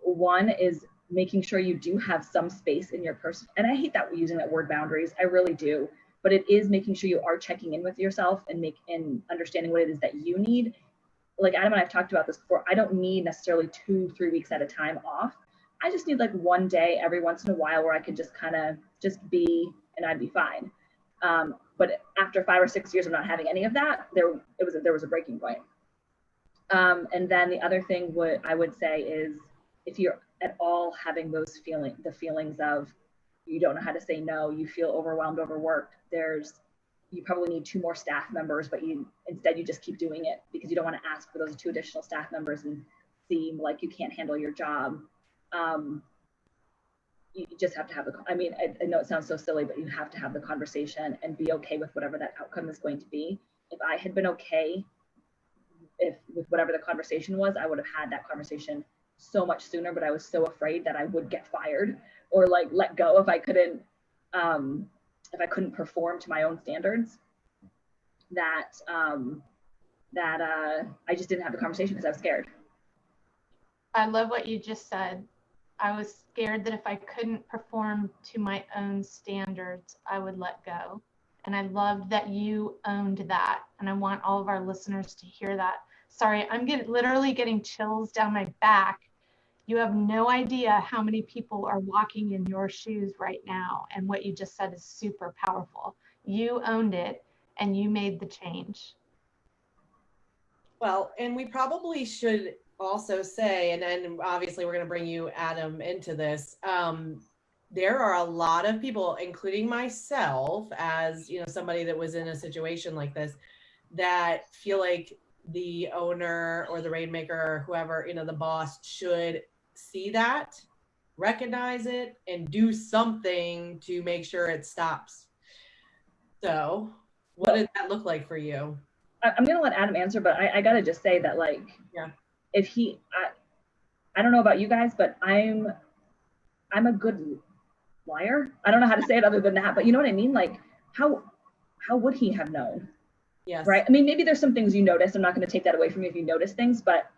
one is making sure you do have some space in your person. And I hate that we're using that word boundaries. I really do. But it is making sure you are checking in with yourself and understanding what it is that you need. Like Adam and I've talked about this before. I don't need necessarily 2-3 weeks at a time off. I just need like one day every once in a while where I could just kind of just be, and I'd be fine. But after 5 or 6 years of not having any of that, there was a breaking point. And then the other thing I would say is, if you're at all having the feelings of you don't know how to say no, you feel overwhelmed, overworked, you probably need 2 more staff members, but instead you just keep doing it because you don't want to ask for those 2 additional staff members and seem like you can't handle your job. You just have to have I know it sounds so silly, but you have to have the conversation and be okay with whatever that outcome is going to be. If I had been okay with whatever the conversation was, I would have had that conversation so much sooner, but I was so afraid that I would get fired or like let go if I couldn't perform to my own standards, that I just didn't have the conversation because I was scared. I love what you just said. I was scared that if I couldn't perform to my own standards, I would let go. And I loved that you owned that. And I want all of our listeners to hear that. Sorry, I'm literally getting chills down my back. You have no idea how many people are walking in your shoes right now. And what you just said is super powerful. You owned it and you made the change. Well, and we probably should also say, and then obviously we're going to bring you, Adam, into this. There are a lot of people, including myself, as somebody that was in a situation like this, that feel like the owner or the rainmaker or whoever, the boss, should see that, recognize it, and do something to make sure it stops. So what did that look like for you? I'm going to let Adam answer, but I got to just say that, like, yeah, if I don't know about you guys, but I'm a good liar. I don't know how to say it other than that, but you know what I mean? Like, how would he have known? Yes. Right. I mean, maybe there's some things you noticed. I'm not going to take that away from you if you notice things, but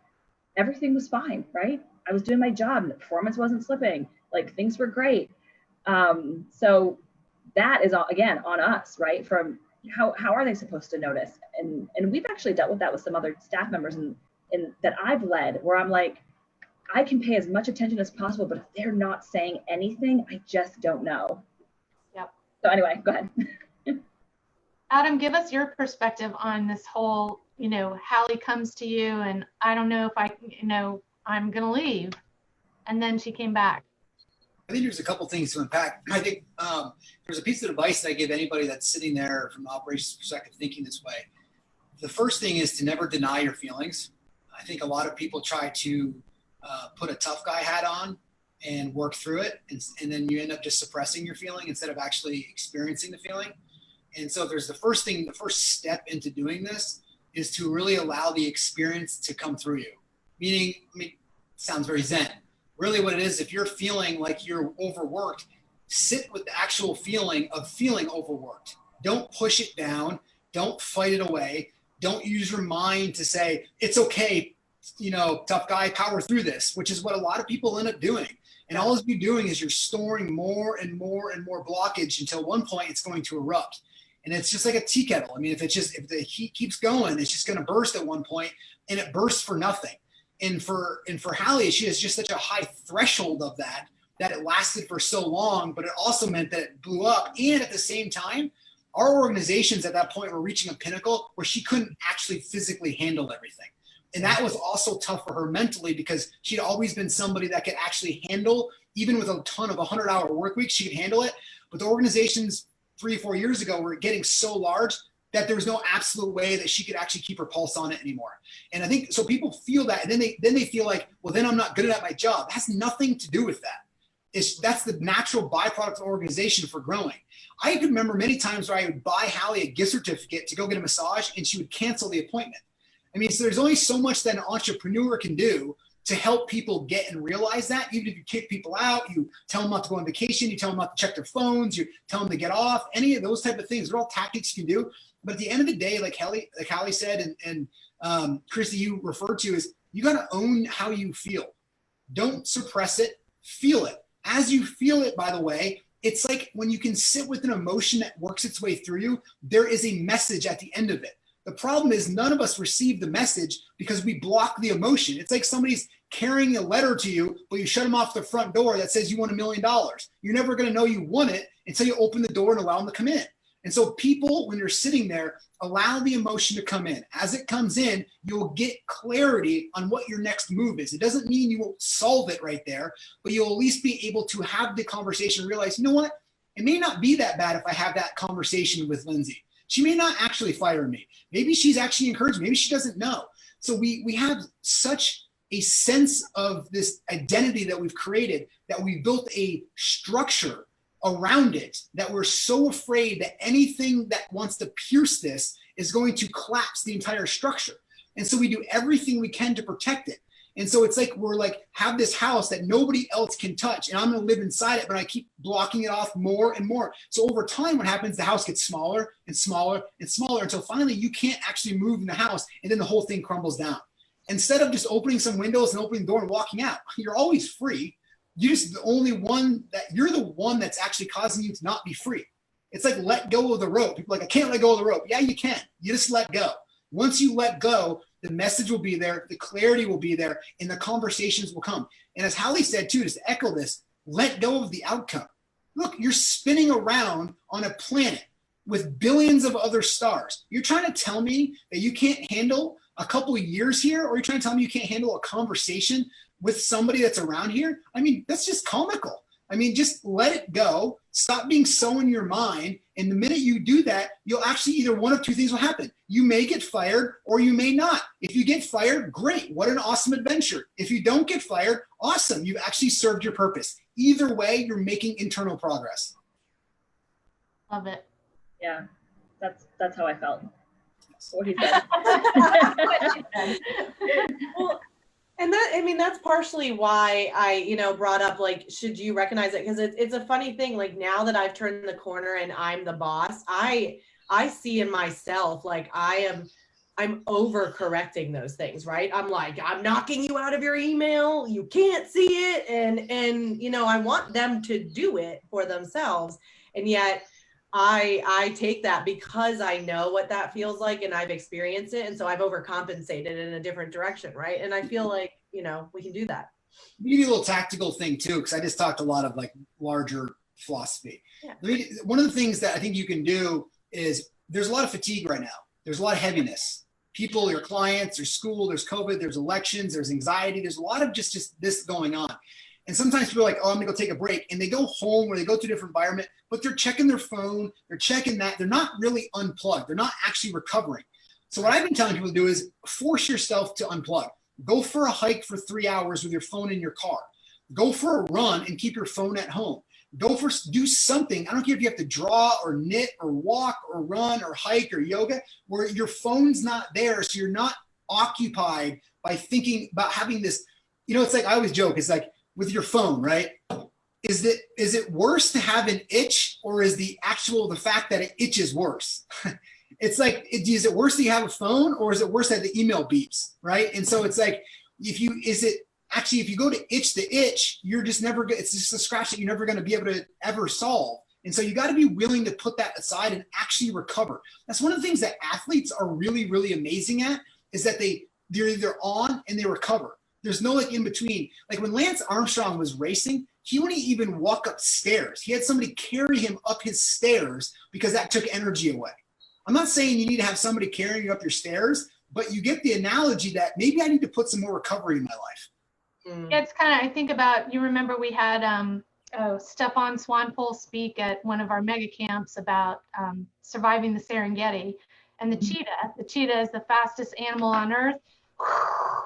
everything was fine, right? I was doing my job and the performance wasn't slipping. Like, things were great. So that is, again, on us, right? From how are they supposed to notice? And we've actually dealt with that with some other staff members, and that I've led, where I'm like, I can pay as much attention as possible, but if they're not saying anything, I just don't know. Yep. So anyway, go ahead. Adam, give us your perspective on this whole, Hallie comes to you and I don't know if I'm going to leave. And then she came back. I think there's a couple things to unpack. I think there's a piece of advice that I give anybody that's sitting there from an operations perspective thinking this way. The first thing is to never deny your feelings. I think a lot of people try to put a tough guy hat on and work through it. And then you end up just suppressing your feeling instead of actually experiencing the feeling. And so there's the first step into doing this is to really allow the experience to come through you. Meaning, it sounds very Zen. Really what it is, if you're feeling like you're overworked, sit with the actual feeling of feeling overworked. Don't push it down. Don't fight it away. Don't use your mind to say, it's okay, tough guy, power through this, which is what a lot of people end up doing. And all you're doing is you're storing more and more and more blockage until one point it's going to erupt. And it's just like a tea kettle. I mean, if the heat keeps going, it's just going to burst at one point, and it bursts for nothing. And for Hallie, she has just such a high threshold of that it lasted for so long, but it also meant that it blew up. And at the same time, our organizations at that point were reaching a pinnacle where she couldn't actually physically handle everything. And that was also tough for her mentally because she'd always been somebody that could actually handle, even with a ton of 100-hour work weeks, she could handle it. But the organizations 3 or 4 years ago were getting so large that there was no absolute way that she could actually keep her pulse on it anymore. And I think, so people feel that, and then they feel like, well, then I'm not good at my job. It has nothing to do with that. That's the natural byproduct of the organization for growing. I could remember many times where I would buy Hallie a gift certificate to go get a massage, and she would cancel the appointment. I mean, so there's only so much that an entrepreneur can do to help people get and realize that. Even if you kick people out, you tell them not to go on vacation, you tell them not to check their phones, you tell them to get off, any of those type of things. They're all tactics you can do. But at the end of the day, like Hallie said, and Christy, you referred to, is you got to own how you feel. Don't suppress it, feel it. As you feel it, by the way, it's like when you can sit with an emotion that works its way through you, there is a message at the end of it. The problem is none of us receive the message because we block the emotion. It's like somebody's carrying a letter to you, but you shut them off the front door that says you won $1 million. You're never going to know you won it until you open the door and allow them to come in. And so people, when you're sitting there, allow the emotion to come in. As it comes in, you'll get clarity on what your next move is. It doesn't mean you won't solve it right there, but you'll at least be able to have the conversation, realize, you know what? It may not be that bad if I have that conversation with Lindsay. She may not actually fire me. Maybe she's actually encouraged me. Maybe she doesn't know. So we have such a sense of this identity that we've created, that we built a structure around it, that we're so afraid that anything that wants to pierce this is going to collapse the entire structure. And so we do everything we can to protect it. And so it's like we're like, have this house that nobody else can touch, and I'm going to live inside it, but I keep blocking it off more and more. So over time, what happens, the house gets smaller and smaller and smaller until finally you can't actually move in the house, and then the whole thing crumbles down. Instead of just opening some windows and opening the door and walking out, you're always free. You're just you're the one that's actually causing you to not be free. It's like let go of the rope. People are like, I can't let go of the rope. Yeah, you can. You just let go. Once you let go, the message will be there, the clarity will be there, and the conversations will come. And as Hallie said too, just to echo this, let go of the outcome. Look, you're spinning around on a planet with billions of other stars. You're trying to tell me that you can't handle a couple of years here, or you're trying to tell me you can't handle a conversation with somebody that's around here? I mean, that's just comical. I mean, just let it go. Stop being so in your mind. And the minute you do that, you'll actually, either one of two things will happen. You may get fired or you may not. If you get fired, great. What an awesome adventure. If you don't get fired, awesome. You've actually served your purpose. Either way, you're making internal progress. Love it. Yeah, that's how I felt. What he said. Well, and that, I mean, that's partially why I, brought up, like, should you recognize it? Because it's a funny thing. Like, now that I've turned the corner and I'm the boss, I see in myself, like, I'm overcorrecting those things, right? I'm like, I'm knocking you out of your email. You can't see it. And I want them to do it for themselves. And yet I take that because I know what that feels like and I've experienced it. And so I've overcompensated in a different direction. Right. And I feel like, you know, we can do that. Maybe a little tactical thing too, because I just talked a lot of like larger philosophy. Yeah. One of the things that I think you can do is there's a lot of fatigue right now. There's a lot of heaviness. People, your clients, there's school, there's COVID, there's elections, there's anxiety. There's a lot of just this going on. And sometimes people are like, oh, I'm gonna go take a break. And they go home or they go to a different environment, but they're checking their phone, they're checking that. They're not really unplugged. They're not actually recovering. So what I've been telling people to do is force yourself to unplug. Go for a hike for 3 hours with your phone in your car. Go for a run and keep your phone at home. Do something. I don't care if you have to draw or knit or walk or run or hike or yoga, where your phone's not there. So you're not occupied by thinking about having this, you know, it's like, I always joke, it's like with your phone, right? Is it worse to have an itch, or is the fact that it itches worse? It's like, is it worse that you have a phone, or is it worse that the email beeps, right? And so it's like, if you go to itch the itch, you're just never, it's just a scratch that you're never going to be able to ever solve. And so you got to be willing to put that aside and actually recover. That's one of the things that athletes are really, really amazing at, is that they're either on and they recover. There's no like in between. Like when Lance Armstrong was racing, he wouldn't even walk upstairs. He had somebody carry him up his stairs because that took energy away. I'm not saying you need to have somebody carrying you up your stairs, but you get the analogy that maybe I need to put some more recovery in my life. Yeah, it's kind of, I think about, you remember we had Stefan Swanepoel speak at one of our mega camps about surviving the Serengeti, and the cheetah is the fastest animal on earth.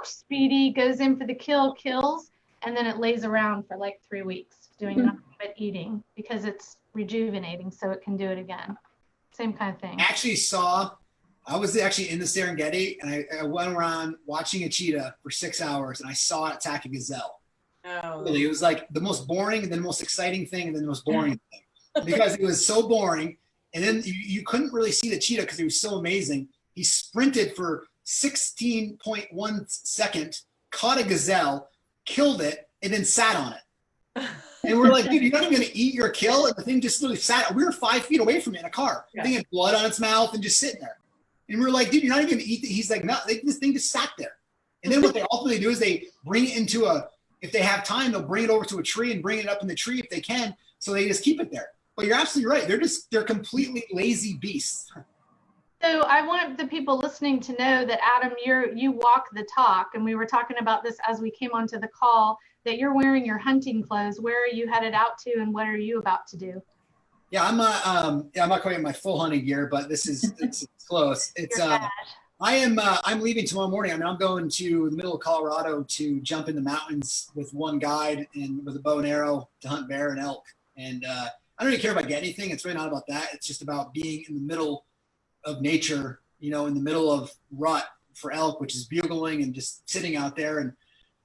Speedy, goes in for the kill, kills, and then it lays around for like 3 weeks doing nothing but eating because it's rejuvenating so it can do it again. Same kind of thing. I was actually in the Serengeti, and I went around watching a cheetah for 6 hours, and I saw it attack a gazelle. Oh. Really, it was like the most boring, and then the most exciting thing, and then the most boring thing, because it was so boring. And then you couldn't really see the cheetah because he was so amazing. He sprinted for 16.1 seconds, caught a gazelle, killed it, and then sat on it. And we're like, dude, you're not even going to eat your kill. And the thing just literally sat. We were 5 feet away from it in a car. Yeah. The thing had blood on its mouth and just sitting there. And we're like, dude, you're not even going to eat it. He's like, no, this thing just sat there. And then what they ultimately do is they bring it into if they have time, they'll bring it over to a tree and bring it up in the tree if they can. So they just keep it there. But you're absolutely right. They're completely lazy beasts. So I want the people listening to know that, Adam, you walk the talk, and we were talking about this as we came onto the call, that you're wearing your hunting clothes. Where are you headed out to, and what are you about to do? Yeah, I'm not quite in my full hunting gear, but it's close. I'm leaving tomorrow morning. I mean, I'm going to the middle of Colorado to jump in the mountains with one guide and with a bow and arrow to hunt bear and elk. And I don't really care if I get anything. It's really not about that. It's just about being in the middle of nature, you know, in the middle of rut for elk, which is bugling and just sitting out there and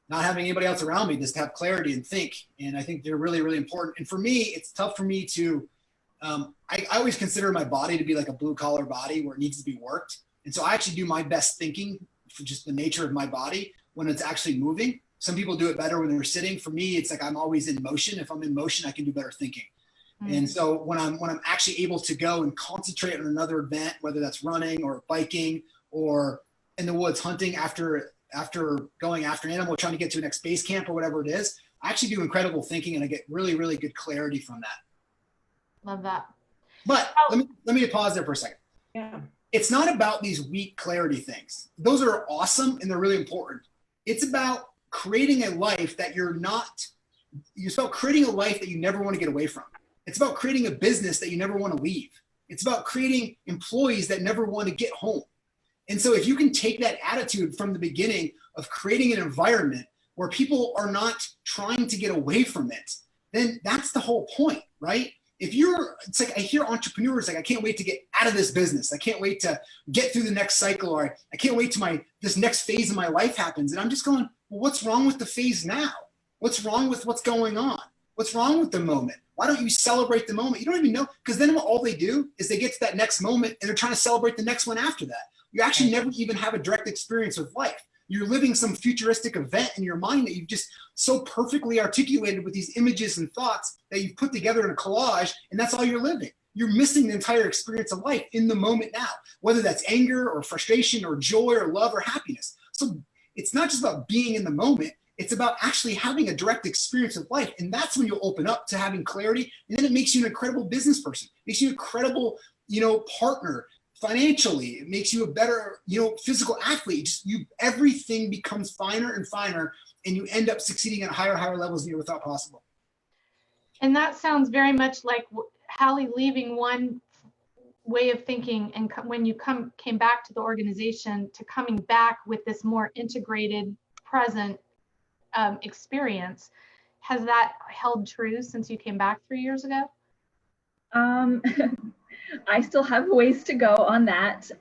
not having anybody else around me, just to have clarity and think. And I think they're really, really important. And for me, it's tough for me to, I always consider my body to be like a blue collar body where it needs to be worked. And so I actually do my best thinking for just the nature of my body when it's actually moving. Some people do it better when they're sitting. For me, it's like I'm always in motion. If I'm in motion, I can do better thinking. Mm-hmm. And so when I'm actually able to go and concentrate on another event, whether that's running or biking or in the woods hunting after going after an animal, trying to get to an next base camp or whatever it is, I actually do incredible thinking, and I get really, really good clarity from that. Love that. But let me pause there for a second. Yeah. It's not about these weak clarity things. Those are awesome and they're really important. It's about creating a life that it's about creating a life that you never want to get away from. It's about creating a business that you never want to leave. It's about creating employees that never want to get home. And so if you can take that attitude from the beginning of creating an environment where people are not trying to get away from it, then that's the whole point, right? It's like I hear entrepreneurs like, I can't wait to get out of this business. I can't wait to get through the next cycle, or I can't wait till this next phase of my life happens. And I'm just going, well, what's wrong with the phase now? What's wrong with what's going on? What's wrong with the moment? Why don't you celebrate the moment? You don't even know, because then all they do is they get to that next moment and they're trying to celebrate the next one after that. You actually never even have a direct experience with life. You're living some futuristic event in your mind that you've just so perfectly articulated with these images and thoughts that you've put together in a collage, and that's all you're living. you're missing the entire experience of life in the moment now, whether that's anger or frustration or joy or love or happiness. So it's not just about being in the moment. It's about actually having a direct experience of life. And that's when you'll open up to having clarity. And then it makes you an incredible business person. It makes you an incredible, partner financially. It makes you a better, physical athlete. Just everything becomes finer and finer, and you end up succeeding at higher levels than you ever thought possible. And that sounds very much like Hallie leaving one way of thinking, and when you came back to the organization, to coming back with this more integrated, present experience. Has that held true since you came back 3 years ago? I still have ways to go on that.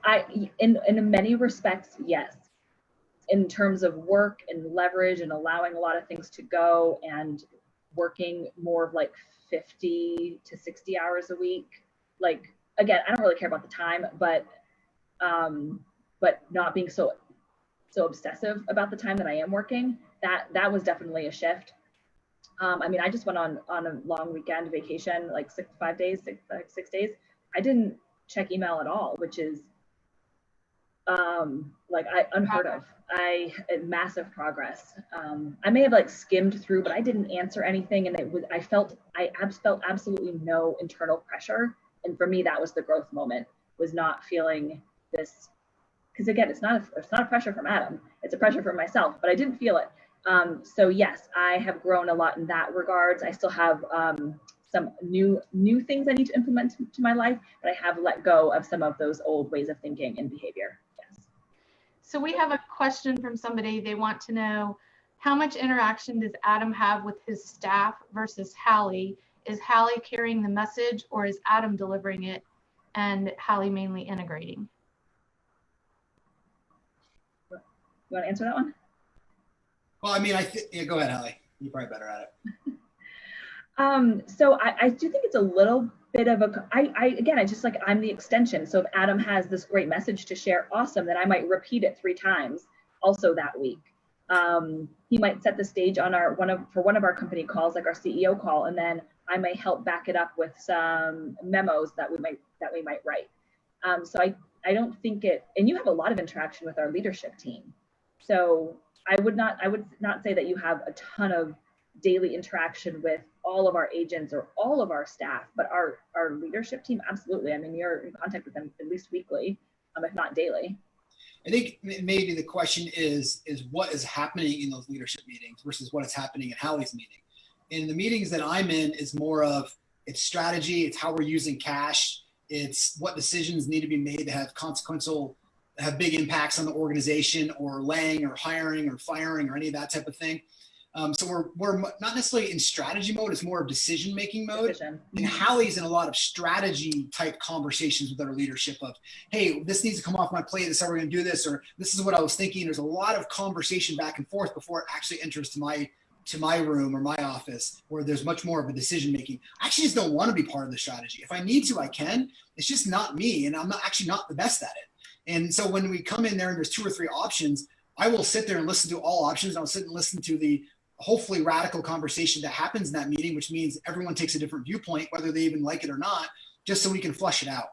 In many respects, yes. In terms of work and leverage and allowing a lot of things to go and working more of like 50 to 60 hours a week. Like, again, I don't really care about the time, but not being so obsessive about the time that I am working, that was definitely a shift. I just went on a long weekend vacation, like 6 days. I didn't check email at all, which is unheard of. Massive progress. I may have skimmed through, but I didn't answer anything, and I felt absolutely no internal pressure. And for me, that was the growth moment, was not feeling this, because again, it's not a pressure from Adam, it's a pressure from myself, but I didn't feel it. So yes, I have grown a lot in that regards. I still have some new things I need to implement to my life, but I have let go of some of those old ways of thinking and behavior. Yes. So we have a question from somebody. They want to know, how much interaction does Adam have with his staff versus Hallie? Is Hallie carrying the message, or is Adam delivering it and Hallie mainly integrating? You want to answer that one? Well, go ahead, Hallie. You're probably better at it. So I do think it's a little bit of I'm the extension. So if Adam has this great message to share, awesome, then I might repeat it 3 times also that week. He might set the stage on one of our company calls, like our CEO call, and then I may help back it up with some memos that we might write. So I don't think and you have a lot of interaction with our leadership team. So I would not say that you have a ton of daily interaction with all of our agents or all of our staff, but our leadership team, absolutely. You're in contact with them at least weekly, if not daily. I think maybe the question is what is happening in those leadership meetings versus what is happening at Hallie's meeting. In the meetings that I'm in is more of, it's strategy, it's how we're using cash, it's what decisions need to be made that have big impacts on the organization, or laying or hiring or firing or any of that type of thing. So we're not necessarily in strategy mode, it's more of decision-making mode. And Hallie's in a lot of strategy type conversations with our leadership of, hey, this needs to come off my plate, this is how we're gonna do this, or this is what I was thinking. There's a lot of conversation back and forth before it actually enters to my room or my office, where there's much more of a decision-making. I actually just don't wanna be part of the strategy. If I need to, I can. It's just not me, and I'm not the best at it. And so when we come in there and there's 2 or 3 options, I will sit there and listen to all options. I'll sit and listen to the hopefully radical conversation that happens in that meeting, which means everyone takes a different viewpoint, whether they even like it or not, just so we can flush it out.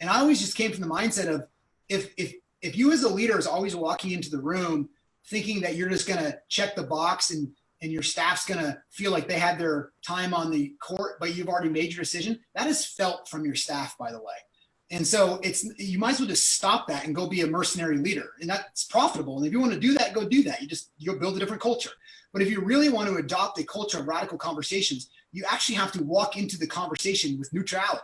And I always just came from the mindset of, if you as a leader is always walking into the room thinking that you're just going to check the box and your staff's going to feel like they had their time on the court, but you've already made your decision, that is felt from your staff, by the way. And so you might as well just stop that and go be a mercenary leader. And that's profitable. And if you want to do that, go do that. You'll build a different culture. But if you really want to adopt a culture of radical conversations, you actually have to walk into the conversation with neutrality.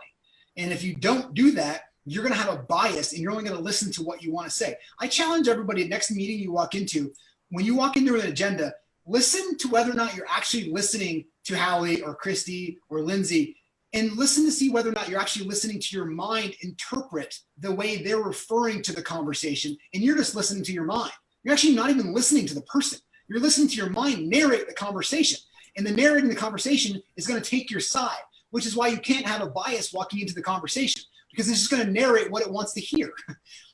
And if you don't do that, you're going to have a bias and you're only going to listen to what you want to say. I challenge everybody, next meeting you walk into, when you walk into an agenda, listen to whether or not you're actually listening to Hallie or Christy or Lindsay, and listen to see whether or not you're actually listening to your mind interpret the way they're referring to the conversation, and you're just listening to your mind. You're actually not even listening to the person. You're listening to your mind narrate the conversation, and the narrating the conversation is going to take your side, which is why you can't have a bias walking into the conversation, because it's just going to narrate what it wants to hear.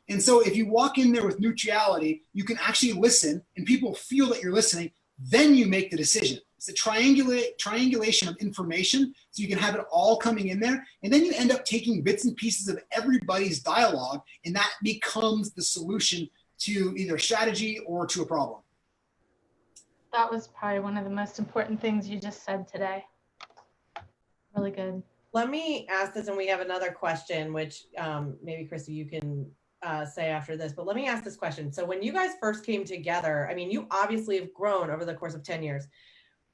And so if you walk in there with neutrality, you can actually listen and people feel that you're listening, then you make the decision. It's a triangulation of information, so you can have it all coming in there. And then you end up taking bits and pieces of everybody's dialogue, and that becomes the solution to either a strategy or to a problem. That was probably one of the most important things you just said today. Really good. Let me ask this, and we have another question, which maybe Christy, you can say after this, but let me ask this question. So when you guys first came together, I mean, you obviously have grown over the course of 10 years.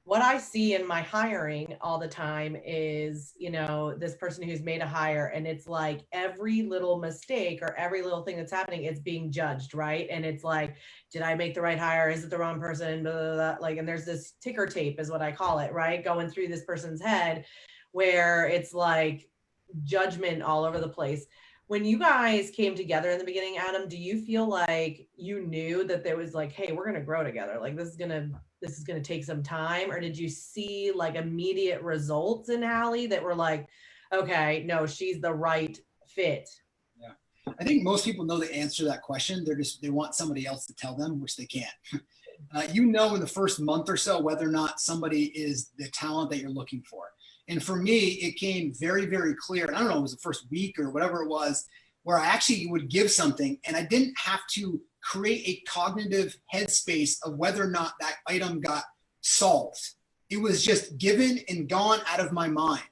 What I see in my hiring all the time is, you know, this person who's made a hire, and it's like every little mistake or every little thing that's happening, it's being judged, right? And it's like, did I make the right hire? Is it the wrong person? Blah, blah, blah. Like, and there's this ticker tape is what I call it, right? Going through this person's head where it's like judgment all over the place. When you guys came together in the beginning, Adam, do you feel like you knew that there was like, hey, we're going to grow together? Like this is going to take some time? Or did you see like immediate results in Hallie that were like, okay, no, she's the right fit? Yeah. I think most people know the answer to that question. They want somebody else to tell them, which they can't. You know, in the first month or so, whether or not somebody is the talent that you're looking for. And for me, it came very, very clear. And I don't know, it was the first week or whatever it was, where I actually would give something and I didn't have to create a cognitive headspace of whether or not that item got solved. It was just given and gone out of my mind.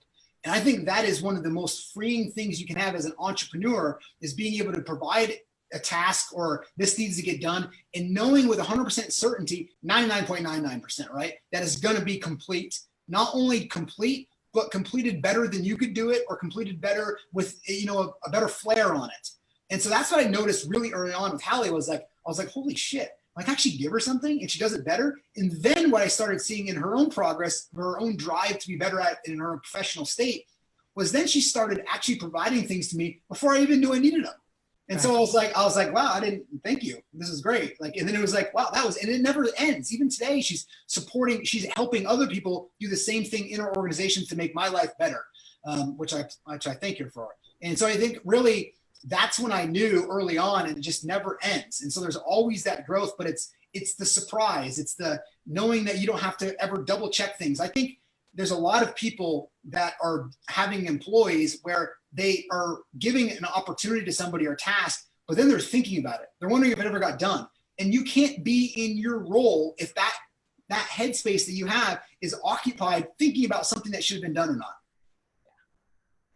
And I think that is one of the most freeing things you can have as an entrepreneur, is being able to provide a task or this needs to get done, and knowing with 100% certainty, 99.99%, right, that is going to be complete. Not only complete, but completed better than you could do it, or completed better with, you know, a better flair on it. And so that's what I noticed really early on with Hallie, was like, I was like, holy shit, I can actually give her something and she does it better. And then what I started seeing in her own progress, her own drive to be better at in her professional state, was then she started actually providing things to me before I even knew I needed them. And so I was like, wow, I didn't, thank you. This is great. Like, and then it was like, wow, and it never ends. Even today, she's helping other people do the same thing in our organizations to make my life better, which I thank her for. And so I think really that's when I knew early on, and it just never ends. And so there's always that growth, but it's the surprise. It's the knowing that you don't have to ever double check things. I think there's a lot of people that are having employees where they are giving an opportunity to somebody or task, but then they're thinking about it. They're wondering if it ever got done. And you can't be in your role if that headspace that you have is occupied thinking about something that should have been done or not.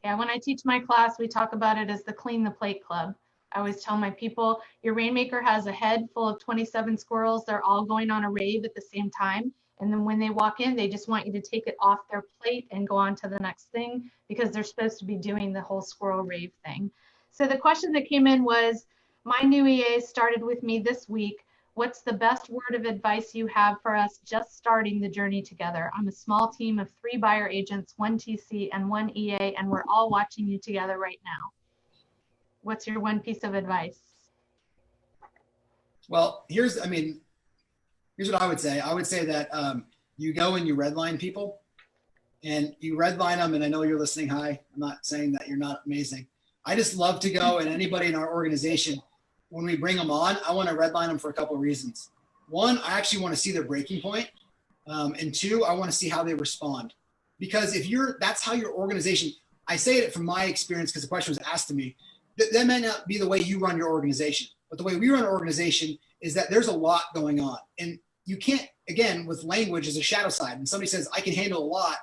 Yeah, when I teach my class, we talk about it as the clean the plate club. I always tell my people, your rainmaker has a head full of 27 squirrels. They're all going on a rave at the same time. And then when they walk in, they just want you to take it off their plate and go on to the next thing, because they're supposed to be doing the whole squirrel rave thing. So the question that came in was, my new EA started with me this week. What's the best word of advice you have for us just starting the journey together? I'm a small team of 3 buyer agents, 1 TC and 1 EA, and we're all watching you together right now. What's your one piece of advice? Well, here's what I would say. I would say that you go and you redline people, and you redline them. And I know you're listening. Hi, I'm not saying that you're not amazing. I just love to go, and anybody in our organization, when we bring them on, I want to redline them for a couple of reasons. One, I actually want to see their breaking point. And 2, I want to see how they respond. Because that's how your organization, I say it from my experience, because the question was asked to me, that may not be the way you run your organization, but the way we run our organization is that there's a lot going on. And you can't, again, with language as a shadow side, and somebody says, I can handle a lot.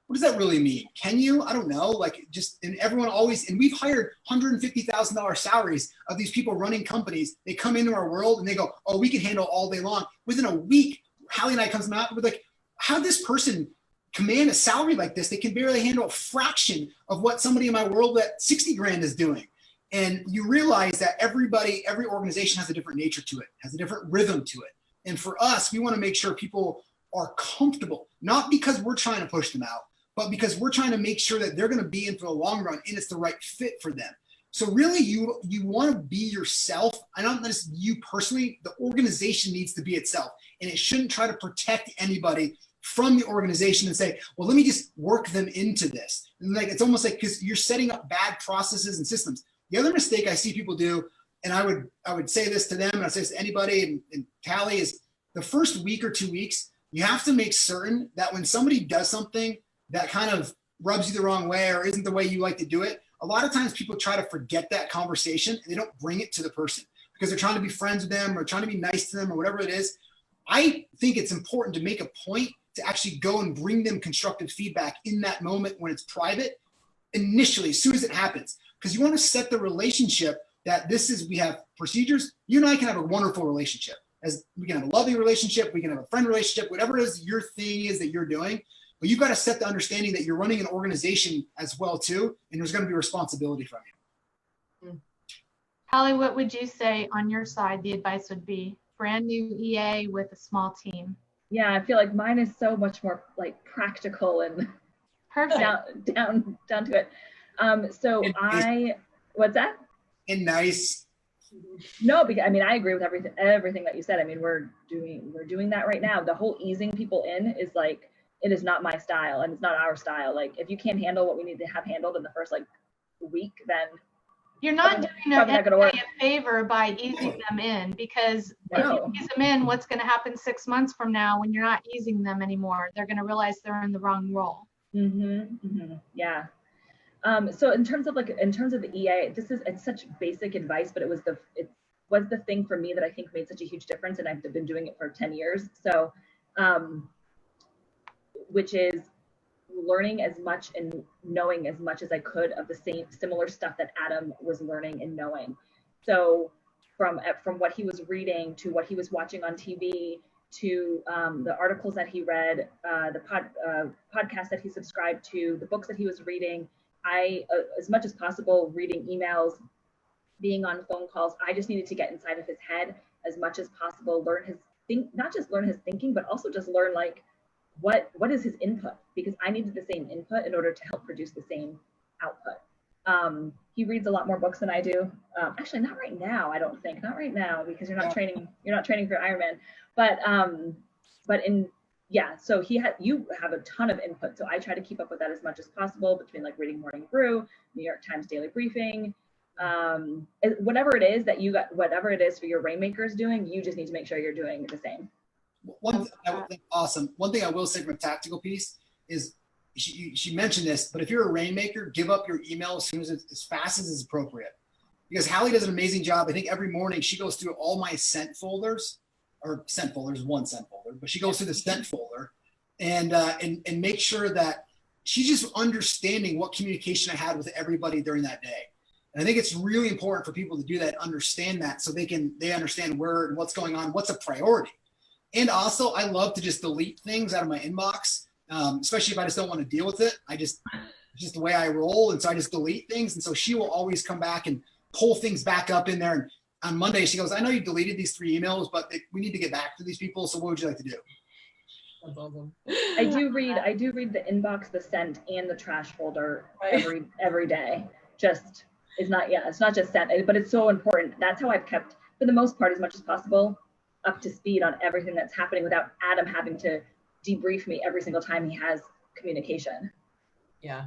What does that really mean? Can you? I don't know. Like, just, and everyone always, and we've hired $150,000 salaries of these people running companies. They come into our world and they go, oh, we can handle all day long. Within a week, Hallie and I comes out with like, how this person command a salary like this? They can barely handle a fraction of what somebody in my world at 60 grand is doing. And you realize that every organization has a different nature to it, has a different rhythm to it. And for us, we want to make sure people are comfortable, not because we're trying to push them out, but because we're trying to make sure that they're going to be in for the long run and it's the right fit for them. So really, you want to be yourself. And not just you personally, the organization needs to be itself. And it shouldn't try to protect anybody from the organization and say, well, let me just work them into this. And like, it's almost like, because you're setting up bad processes and systems. The other mistake I see people do, and I would say this to them, and I say this to anybody, and Hallie, is the first week or 2 weeks, you have to make certain that when somebody does something that kind of rubs you the wrong way or isn't the way you like to do it, a lot of times people try to forget that conversation and they don't bring it to the person because they're trying to be friends with them or trying to be nice to them or whatever it is. I think it's important to make a point to actually go and bring them constructive feedback in that moment when it's private, initially, as soon as it happens. Because you want to set the relationship that we have procedures. You and I can have a wonderful relationship. As we can have a loving relationship, we can have a friend relationship, whatever it is your thing is that you're doing. But you've got to set the understanding that you're running an organization as well too, and there's going to be responsibility from you. Hallie, what would you say on your side the advice would be? Brand new EA with a small team. Yeah, I feel like mine is so much more like practical and Perfect. down to it. What's that? And nice. No, because I mean I agree with everything that you said. I mean we're doing that right now. The whole easing people in is like, it is not my style and it's not our style. Like if you can't handle what we need to have handled in the first like week, then you're not doing anybody a favor by easing them in, because if you ease them in, what's going to happen 6 months from now when you're not easing them anymore? They're going to realize they're in the wrong role. Yeah. So in terms of the EA, it's such basic advice, but it was the thing for me that I think made such a huge difference, and I've been doing it for 10 years. So, which is learning as much and knowing as much as I could of the similar stuff that Adam was learning and knowing. So from what he was reading to what he was watching on TV to the articles that he read, the podcast that he subscribed to, the books that he was reading, I, as much as possible, reading emails, being on phone calls, I just needed to get inside of his head as much as possible, not just learn his thinking, but also just learn like, what is his input? Because I needed the same input in order to help produce the same output. He reads a lot more books than I do. Actually, not right now. I don't think not right now because you're not training for Ironman. So you have a ton of input. So I try to keep up with that as much as possible between like reading Morning Brew, New York Times Daily Briefing, whatever it is that you got, whatever it is for your Rainmakers doing, you just need to make sure you're doing the same. One thing I will say from a tactical piece is she mentioned this, but if you're a Rainmaker, give up your email as fast as is appropriate. Because Hallie does an amazing job. I think every morning she goes through all my sent folders, one sent folder, but she goes through the sent folder and make sure that she's just understanding what communication I had with everybody during that day. And I think it's really important for people to do that, understand that, so they understand where and what's going on, what's a priority. And also, I love to just delete things out of my inbox, especially if I just don't want to deal with it. It's just the way I roll, and so I just delete things. And so she will always come back and pull things back up in there. And on Monday, she goes, "I know you deleted these 3 emails, but we need to get back to these people. So what would you like to do?" That's awesome. I do read the inbox, the sent, and the trash folder every day. It's not just sent, but it's so important. That's how I've kept, for the most part, as much as possible, up to speed on everything that's happening without Adam having to debrief me every single time he has communication. Yeah.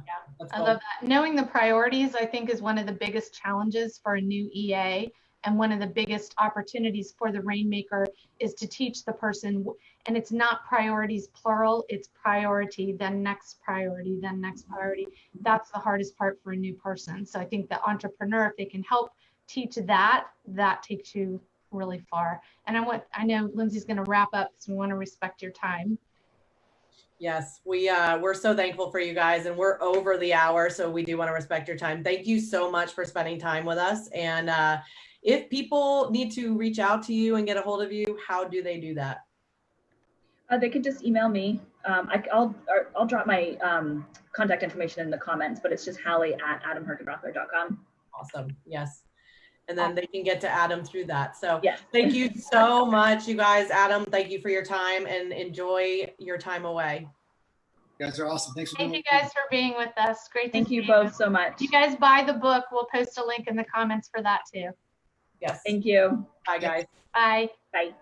I love that. Knowing the priorities, I think, is one of the biggest challenges for a new EA, and one of the biggest opportunities for the Rainmaker is to teach the person, and it's not priorities plural, it's priority, then next priority, then next priority. That's the hardest part for a new person. So I think the entrepreneur, if they can help teach that takes you really far. And I know Lindsay's going to wrap up, so we want to respect your time. Yes, we're so thankful for you guys, and we're over the hour, so we do want to respect your time. Thank you so much for spending time with us. And if people need to reach out to you and get a hold of you, how do they do that? They can just email me. I'll drop my contact information in the comments, but it's just Hallie@AdamHergenrother.com. Awesome. Yes. And then they can get to Adam through that. So yes. Thank you so much, you guys. Adam, thank you for your time, and enjoy your time away. You guys are awesome. Thanks for Thank you guys for being with us. Great. Thank you both so much. You guys buy the book. We'll post a link in the comments for that too. Yes. Thank you. Bye, guys. Bye. Bye.